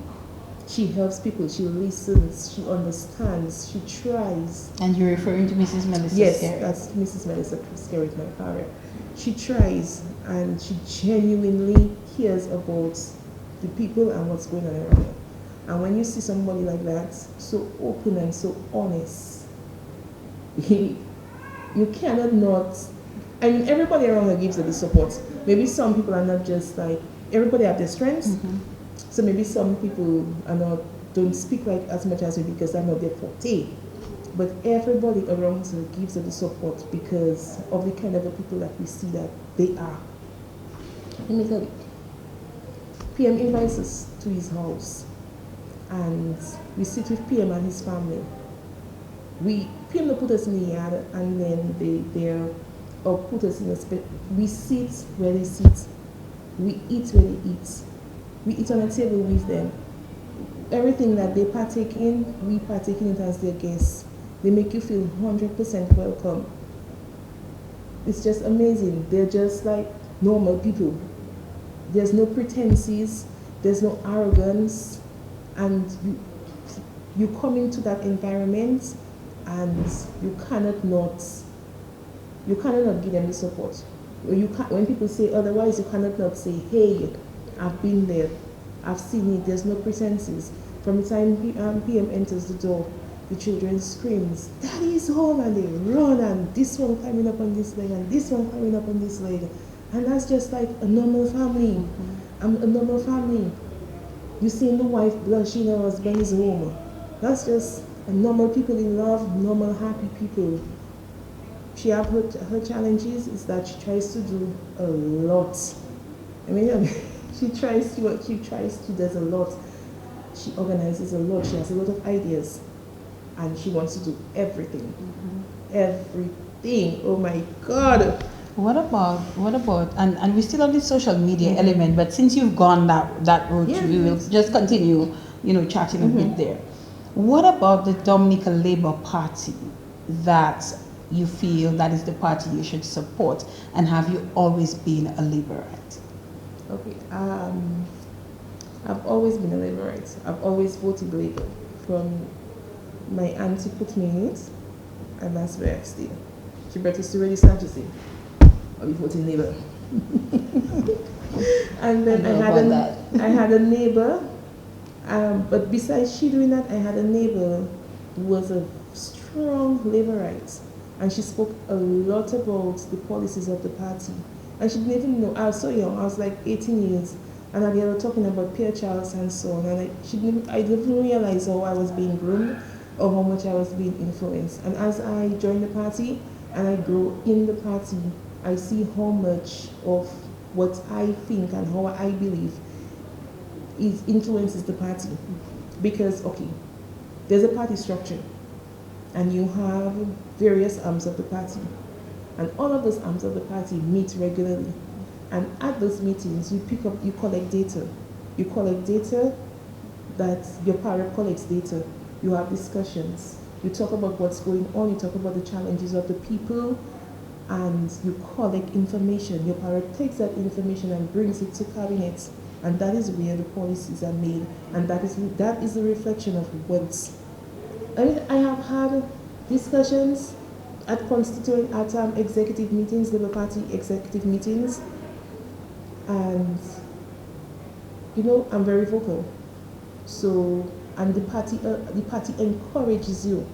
She helps people, she listens, she understands, she tries. And you're referring to Mrs. Melissa Yes, Scary. that's Mrs. Melissa Scary, my parent. She tries and she genuinely cares about the people and what's going on around her. And when you see somebody like that, so open and so honest, you cannot not. I mean, everybody around her gives her the support. Maybe some people are not just like, everybody have their strengths. So maybe some people are not, don't speak like as much as me because they're not their forte. But everybody around her gives her the support because of the kind of the people that we see that they are. Let me tell you, PM invites us to his house and we sit with PM and his family. PM will put us in the yard and then they're or put us in a space. We sit where they sit. We eat where they eat. We eat on a table with them. Everything that they partake in, we partake in it as their guests. They make you feel 100% welcome. It's just amazing. They're just like normal people. There's no pretenses, there's no arrogance, and you come into that environment and you cannot not give them the support. When people say otherwise, you cannot not say, hey, I've been there, I've seen it, there's no pretenses. From the time PM enters the door, the children screams, Daddy's home, and they run, and this one climbing up on this leg, and this one climbing up on this leg. And that's just like a normal family. A normal family. You see the wife blushing her husband is home. That's just a normal people in love, normal happy people. She have her challenges is that she tries to do a lot. I mean, she does a lot. She organizes a lot. She has a lot of ideas, and she wants to do everything. Everything. Oh my God. What about and we still have the social media element, but since you've gone that route, we will just continue, chatting a bit there. What about the Dominican Labour Party that you feel that is the party you should support, and have you always been a Labourite? Okay. I've always been a Labourite. I've always voted Labour. From my auntie put me in it, and that's where I've stayed. She brought us to ready Saturday. I'll be voting Labour. And then I had a neighbor, but besides she doing that, I had a neighbor who was a strong Labourite, and she spoke a lot about the policies of the party. And she didn't even know. I was so young. I was like 18 years, and they were talking about Pierre Charles and so on. And I didn't realize how I was being groomed or how much I was being influenced. And as I joined the party and I grew in the party, I see how much of what I think and how I believe influences the party. Because, okay, there's a party structure, and you have various arms of the party. And all of those arms of the party meet regularly. And at those meetings, you collect data. You collect data that your party collects data. You have discussions. You talk about what's going on. You talk about the challenges of the people. And you collect information. Your parent takes that information and brings it to cabinet, and that is where the policies are made, and that is the reflection of what's. I have had discussions at executive meetings, Labour Party executive meetings, and I'm very vocal. So, and the party encourages you.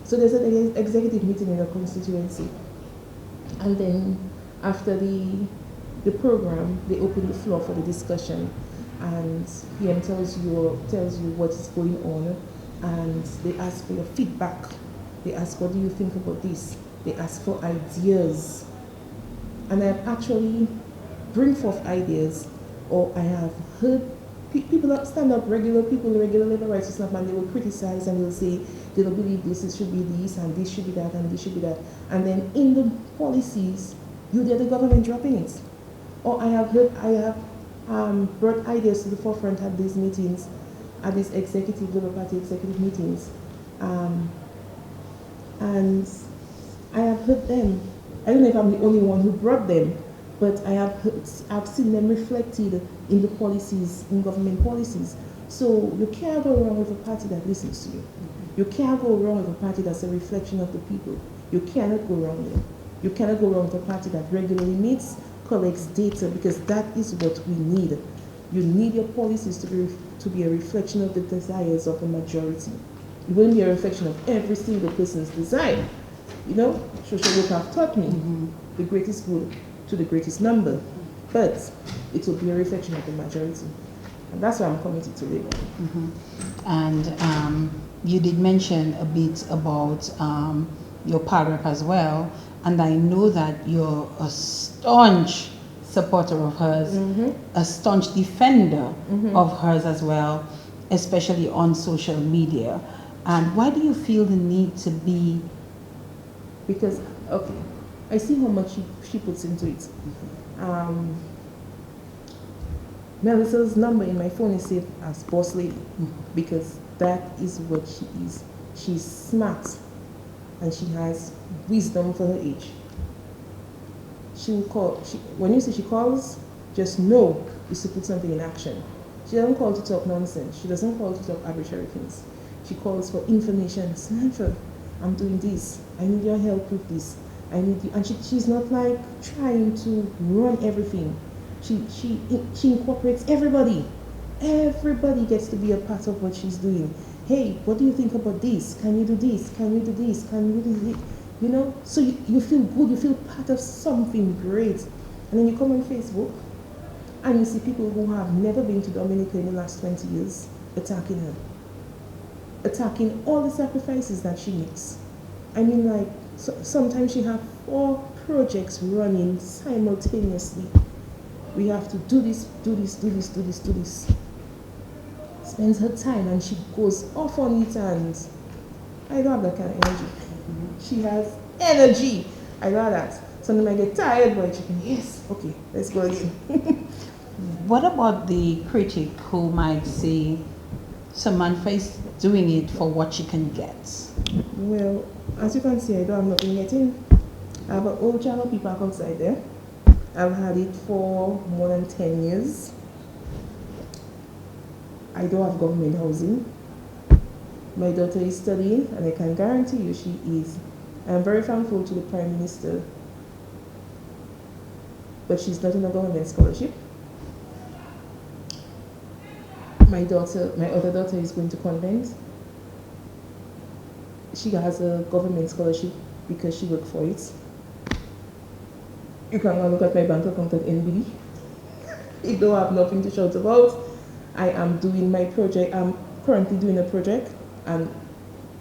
So there's an executive meeting in a constituency, and then after the program, they open the floor for the discussion, and PM tells you what is going on, and they ask for your feedback. They ask, what do you think about this? They ask for ideas, and I have actually bring forth ideas, or I have heard people that stand up, regular labor rights stuff, and they will criticize and they'll say they don't believe this, it should be this, and this should be that, and this should be that. And then in the policies, you get the government dropping it. Or I have brought ideas to the forefront at these meetings, at these Labour Party executive meetings. And I have heard them. I don't know if I'm the only one who brought them, but I've seen them reflected in the policies, in government policies. So you can't go wrong with a party that listens to you. You can't go wrong with a party that's a reflection of the people. You cannot go wrong there. You cannot go wrong with a party that regularly meets, collects data, because that is what we need. You need your policies to be a reflection of the desires of the majority. It wouldn't be a reflection of every single person's desire. You know, social work have taught me the greatest good to the greatest number, but it will be a reflection of the majority. And that's why I'm committed to Labour. And you did mention a bit about your paragraph as well, and I know that you're a staunch supporter of hers, a staunch defender of hers as well, especially on social media. And why do you feel the need to be? Because, okay, I see how much she puts into it. Melissa's number in my phone is saved as boss lady, because that is what she is. She's smart and she has wisdom for her age. She will call, when you say she calls, just know is to put something in action. She doesn't call to talk nonsense. She doesn't call to talk arbitrary things. She calls for information. Samantha, I'm doing this. I need your help with this. I need you. And she's not like trying to run everything. She incorporates everybody. Everybody gets to be a part of what she's doing. Hey, what do you think about this? Can you do this? Can you do this? Can you do this? You know, so you feel good. You feel part of something great. And then you come on Facebook and you see people who have never been to Dominica in the last 20 years attacking her. Attacking all the sacrifices that she makes. I mean, like, sometimes she have 4 projects running simultaneously. We have to do this, do this, do this, do this, do this. Spends her time and she goes off on it, and I don't have that kind of energy. She has energy. I love that. Sometimes I get tired, but she can, yes, okay, let's go again. What about the critic who might say Samantha is doing it for what she can get? Well, as you can see, I don't have nothing getting. I have an old channel people outside there. I've had it for more than 10 years. I don't have government housing. My daughter is studying, and I can guarantee you she is. I'm very thankful to the Prime Minister, but she's not on a government scholarship. My other daughter is going to convent. She has a government scholarship because she worked for it. You can go look at my bank account at NBD. It don't have nothing to shout about. I am doing my project. I'm currently doing a project, and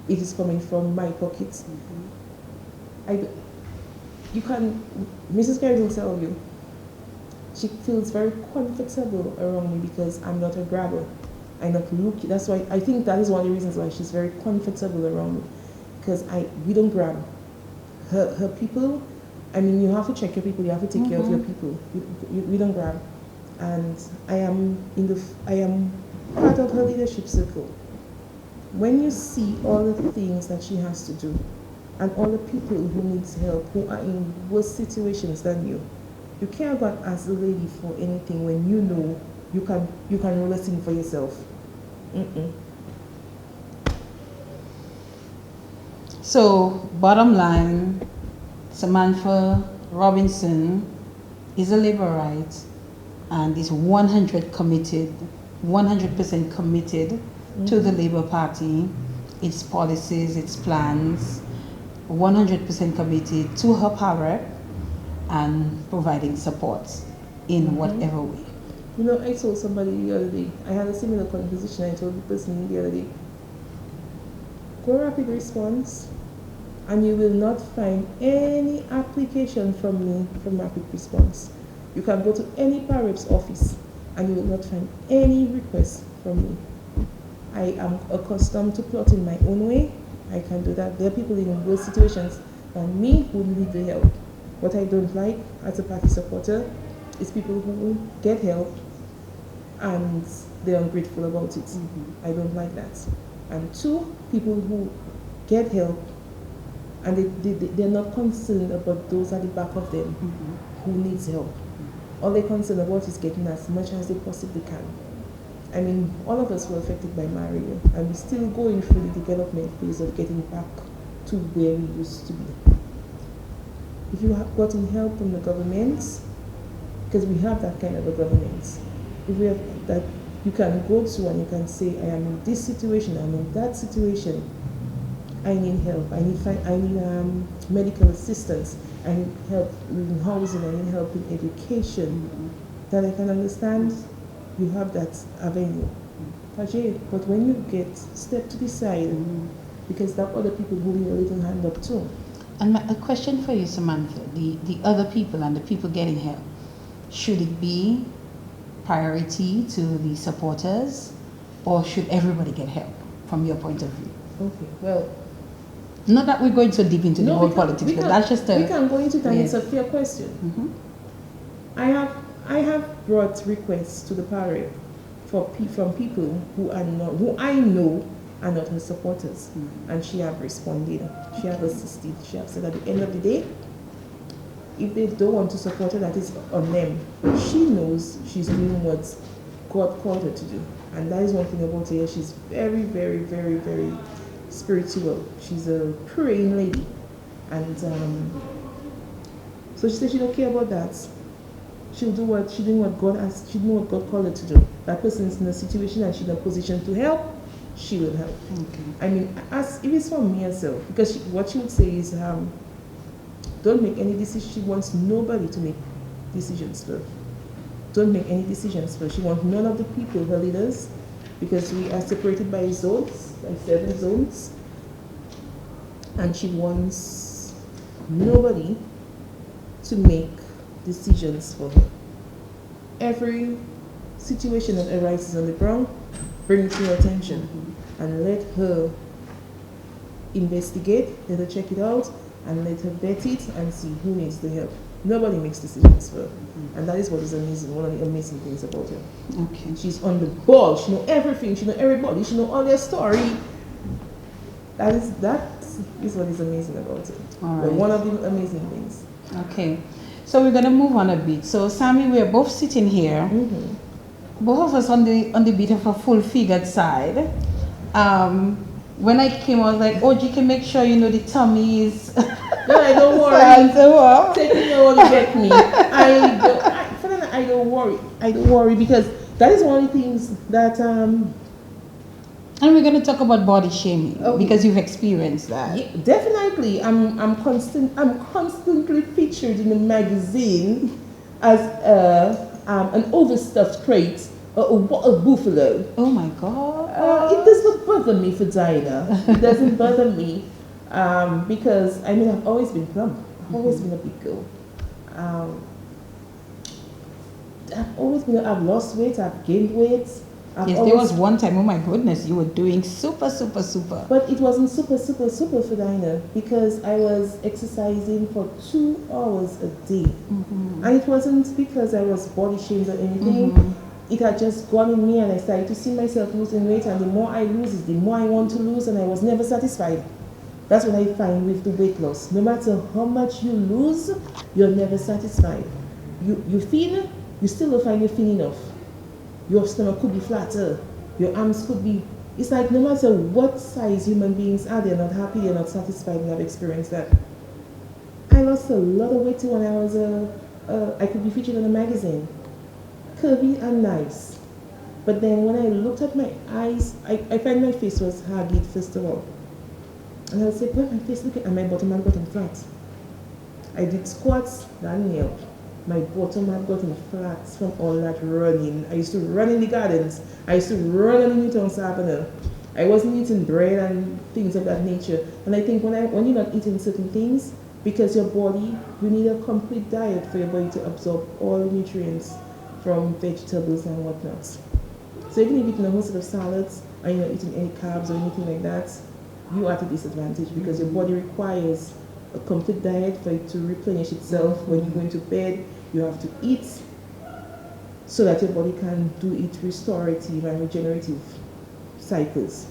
it is coming from my pockets. Mrs. Gary will tell you, she feels very comfortable around me because I'm not a grabber. I'm not looking. That's why I think that is one of the reasons why she's very comfortable around me, because we don't grab. Her people. I mean, you have to check your people. You have to take care of your people. We don't grab. And I am part of her leadership circle. When you see all the things that she has to do, and all the people who needs help, who are in worse situations than you can't go and ask the lady for anything when you know you can roll a thing for yourself. So, bottom line, Samantha Robinson is a laborite and is 100 committed 100% committed to the Labour Party, its policies, its plans, 100% committed to her power and providing support in whatever way. You know, I told somebody the other day, I had a similar conversation. I told the person the other day, go rapid response, and you will not find any application from me from rapid response. You can go to any PAREP's office, and you will not find any request from me. I am accustomed to plotting my own way. I can do that. There are people in those situations than me who need the help. What I don't like as a party supporter is people who get help and they're ungrateful about it. I don't like that. And two, people who get help and they're not concerned about those at the back of them who needs help. All they're concerned about is getting as much as they possibly can. I mean, all of us were affected by Mario, and we're still going through the development phase of getting back to where we used to be. If you have gotten help from the government, because we have that kind of a government, if we have that you can go to and you can say, I am in this situation, I'm in that situation, I need help, I need medical assistance, I need help in housing, I need help in education, that I can understand. You have that avenue. But when you get step to the side, because there are other people who need a little hand up too. And a question for you, Samantha, the other people and the people getting help, should it be priority to the supporters or should everybody get help from your point of view? Okay, well. Not that we're going so deep into the whole politics, but that's just a... We can go into that, it's a fair question. I have brought requests to the parade from people who I know are not her supporters, and she have responded. She have assisted. She have said at the end of the day, if they don't want to support her, that is on them. But she knows she's doing what God called her to do, and that is one thing about her. She's very, very, very, very spiritual. She's a praying lady, and so she said she don't care about that. She'll do what she doing what God asked. She know what God called her to do. That person is in a situation and she's in a position to help. She will help. Okay. I mean, as if it's for me herself, because what she would say is, don't make any decisions. She wants nobody to make decisions for her. Don't make any decisions for her. She wants none of the people, her leaders, because we are separated by zones, by 7 zones, and she wants nobody to make decisions for her. Every situation that arises on the ground, bring it to her attention and let her investigate, let her check it out, and let her vet it and see who needs the help. Nobody makes decisions for her. And that is what is amazing, one of the amazing things about her. Okay. She's on the ball, she knows everything, she knows everybody, she knows all their story. That is what is amazing about it. All right. One of the amazing things. Okay. So we're going to move on a bit. So Sammy, we're both sitting here, both of us on the bit of a full-figured side. When I came, I was like, oh, you can make sure you know the tummy is... No, I don't worry. Take me all to get me. I don't worry. I don't worry because that is one of the things that... And we're going to talk about body shaming because you've experienced that. Yeah, definitely. I'm constantly featured in a magazine as an overstuffed crate, a buffalo. Oh my God! It does not bother me for Dinah. It doesn't bother me because I mean I've always been plump. I've always been a big girl. I've lost weight. I've gained weight. Yes, there was one time, oh my goodness, you were doing super. But it wasn't super for Dinah because I was exercising for 2 hours a day. And it wasn't because I was body shamed or anything. It had just gone in me and I started to see myself losing weight, and the more I lose it, the more I want to lose, and I was never satisfied. That's what I find with the weight loss. No matter how much you lose, you're never satisfied. You feel, you still don't find you thin enough. Your stomach could be flatter. Your arms could be... It's like no matter what size human beings are, they're not happy, they're not satisfied, and I've experienced that. I lost a lot of weight when I was I could be featured in a magazine. Curvy and nice. But then when I looked at my eyes, I find my face was haggard first of all. And I said, well, my face looking, and my bottom had gotten flat. I did squats, that nail. My bottom had gotten flat from all that running. I used to run in the gardens. I used to run on the Newtown Avenue. I wasn't eating bread and things of that nature. And I think when you're not eating certain things, because your body, you need a complete diet for your body to absorb all the nutrients from vegetables and whatnot. So even if you're eating a whole set of salads and you're not eating any carbs or anything like that, you are at a disadvantage because your body requires a complete diet for it to replenish itself. When you go into bed, you have to eat so that your body can do its restorative and regenerative cycles.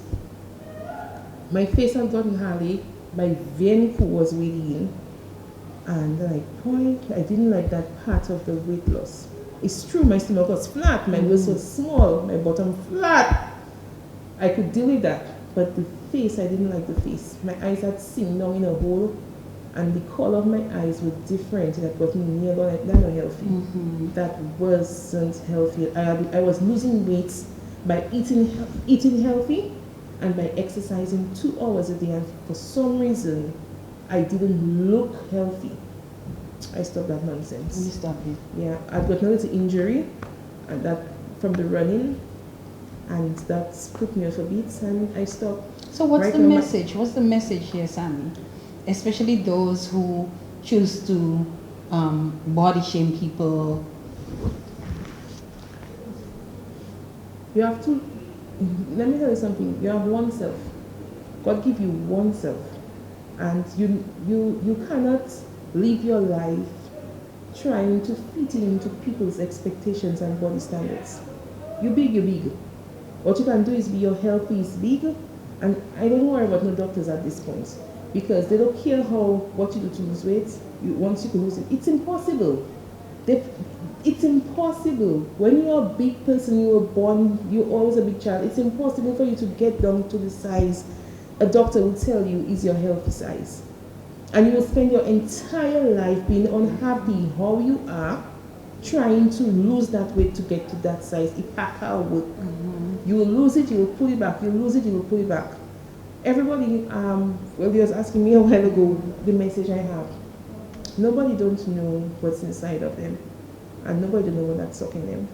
My face had gotten hairy, my vein was wheeling, and then I didn't like that part of the weight loss. It's true, my stomach was flat, my waist was small, my bottom flat. I could deal with that, but the face, I didn't like the face. My eyes had sink down in a hole, and the color of my eyes were different. It had gotten near not healthy. That wasn't healthy. I was losing weight by eating healthy and by exercising 2 hours a day, and for some reason I didn't look healthy. I stopped that nonsense. You stopped it? Yeah, I'd gotten a little injury, and that from the running, and that put me off a bit, and I stopped. So what's the message? What's the message here, Sammy? Especially those who choose to body shame people. You have to, let me tell you something, you have one self. God give you one self. And you cannot live your life trying to fit into people's expectations and body standards. You're big. What you can do is be your health is big, and I don't worry about no doctors at this point, because they don't care what you do to lose weight. Once you can lose it, it's impossible. It's impossible. When you're a big person, you were born, you're always a big child. It's impossible for you to get down to the size a doctor will tell you is your healthy size. And you will spend your entire life being unhappy how you are, trying to lose that weight to get to that size. It can't work. You will lose it, you will pull it back. You will lose it, you will pull it back. Everybody, they was asking me a while ago the message I have. Nobody don't know what's inside of them, and nobody don't know what's sucking them.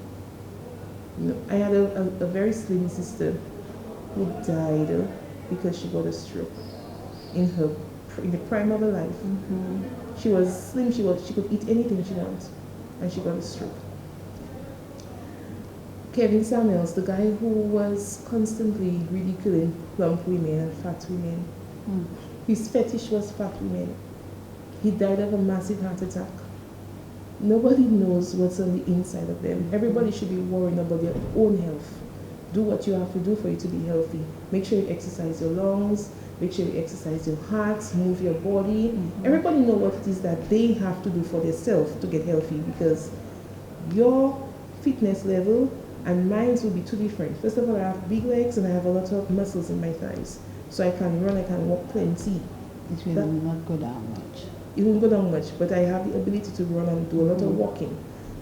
I had a very slim sister who died because she got a stroke in the prime of her life. She was slim, she could eat anything she wants, and she got a stroke. Kevin Samuels, the guy who was constantly ridiculing plump women and fat women, his fetish was fat women. He died of a massive heart attack. Nobody knows what's on the inside of them. Everybody should be worrying about their own health. Do what you have to do for you to be healthy. Make sure you exercise your lungs, make sure you exercise your heart, move your body. Everybody know what it is that they have to do for themselves to get healthy, because your fitness level and mine will be too different. First of all, I have big legs and I have a lot of muscles in my thighs. So I can run, I can walk plenty. It will not go down much. It won't go down much, but I have the ability to run and do a lot of walking.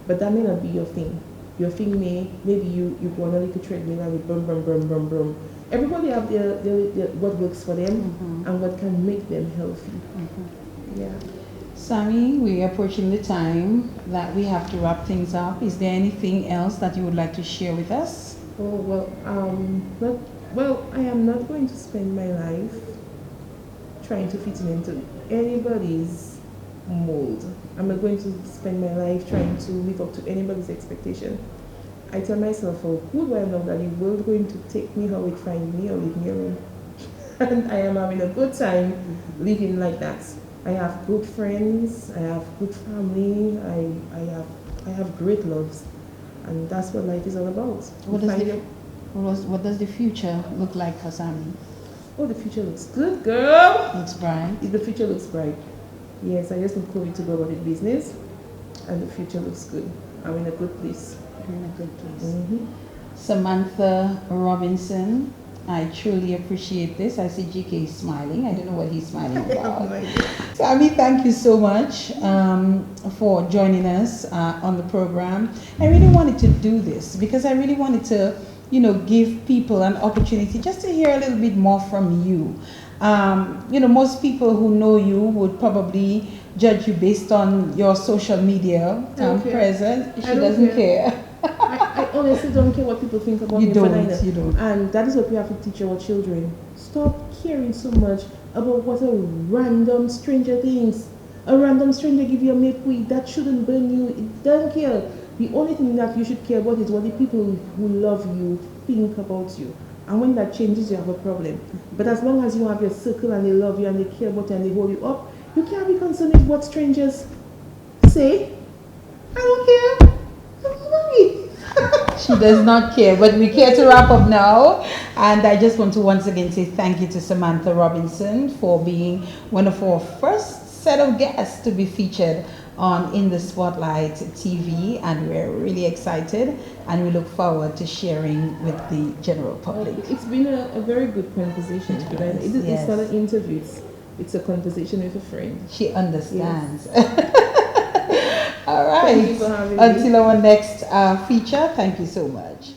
But that may not be your thing. Your thing maybe you go on a little treadmill and you brum. Everybody have their what works for them and what can make them healthy. Yeah. Sammy, we're approaching the time that we have to wrap things up. Is there anything else that you would like to share with us? Oh, well, I am not going to spend my life trying to fit into anybody's mold. I'm not going to spend my life trying to live up to anybody's expectation. I tell myself, oh, who do I know that the world is going to take me how it find me or leave me alone? And I am having a good time living like that. I have good friends, I have good family, I have great loves, and that's what life is all about. What does the future look like for Sammy? Oh, the future looks good, girl. Looks bright. The future looks bright. Yes, I just need COVID to go about the business, and the future looks good. I'm in a good place. You're in a good place. Samantha Robinson, I truly appreciate this. I see GK is smiling. I don't know what he's smiling about. No. Sammy, thank you so much for joining us on the program. I really wanted to do this because I really wanted to, give people an opportunity just to hear a little bit more from you. Most people who know you would probably judge you based on your social media presence. She doesn't care. I honestly don't care what people think about me. You don't. And that is what we have to teach our children. Stop caring so much about what a random stranger thinks. A random stranger give you a milk weed, that shouldn't burn you. It doesn't care. The only thing that you should care about is what the people who love you think about you. And when that changes, you have a problem. But as long as you have your circle and they love you and they care about you and they hold you up, you can't be concerned with what strangers say. I don't care. She does not care, but we care to wrap up now. And I just want to once again say thank you to Samantha Robinson for being one of our first set of guests to be featured on In the Spotlight TV, and we're really excited and we look forward to sharing with the general public. It's been a very good conversation. It's not an interview, it's a conversation with a friend. She understands. Yes. All right. Thank you for having me. Until our next feature, thank you so much.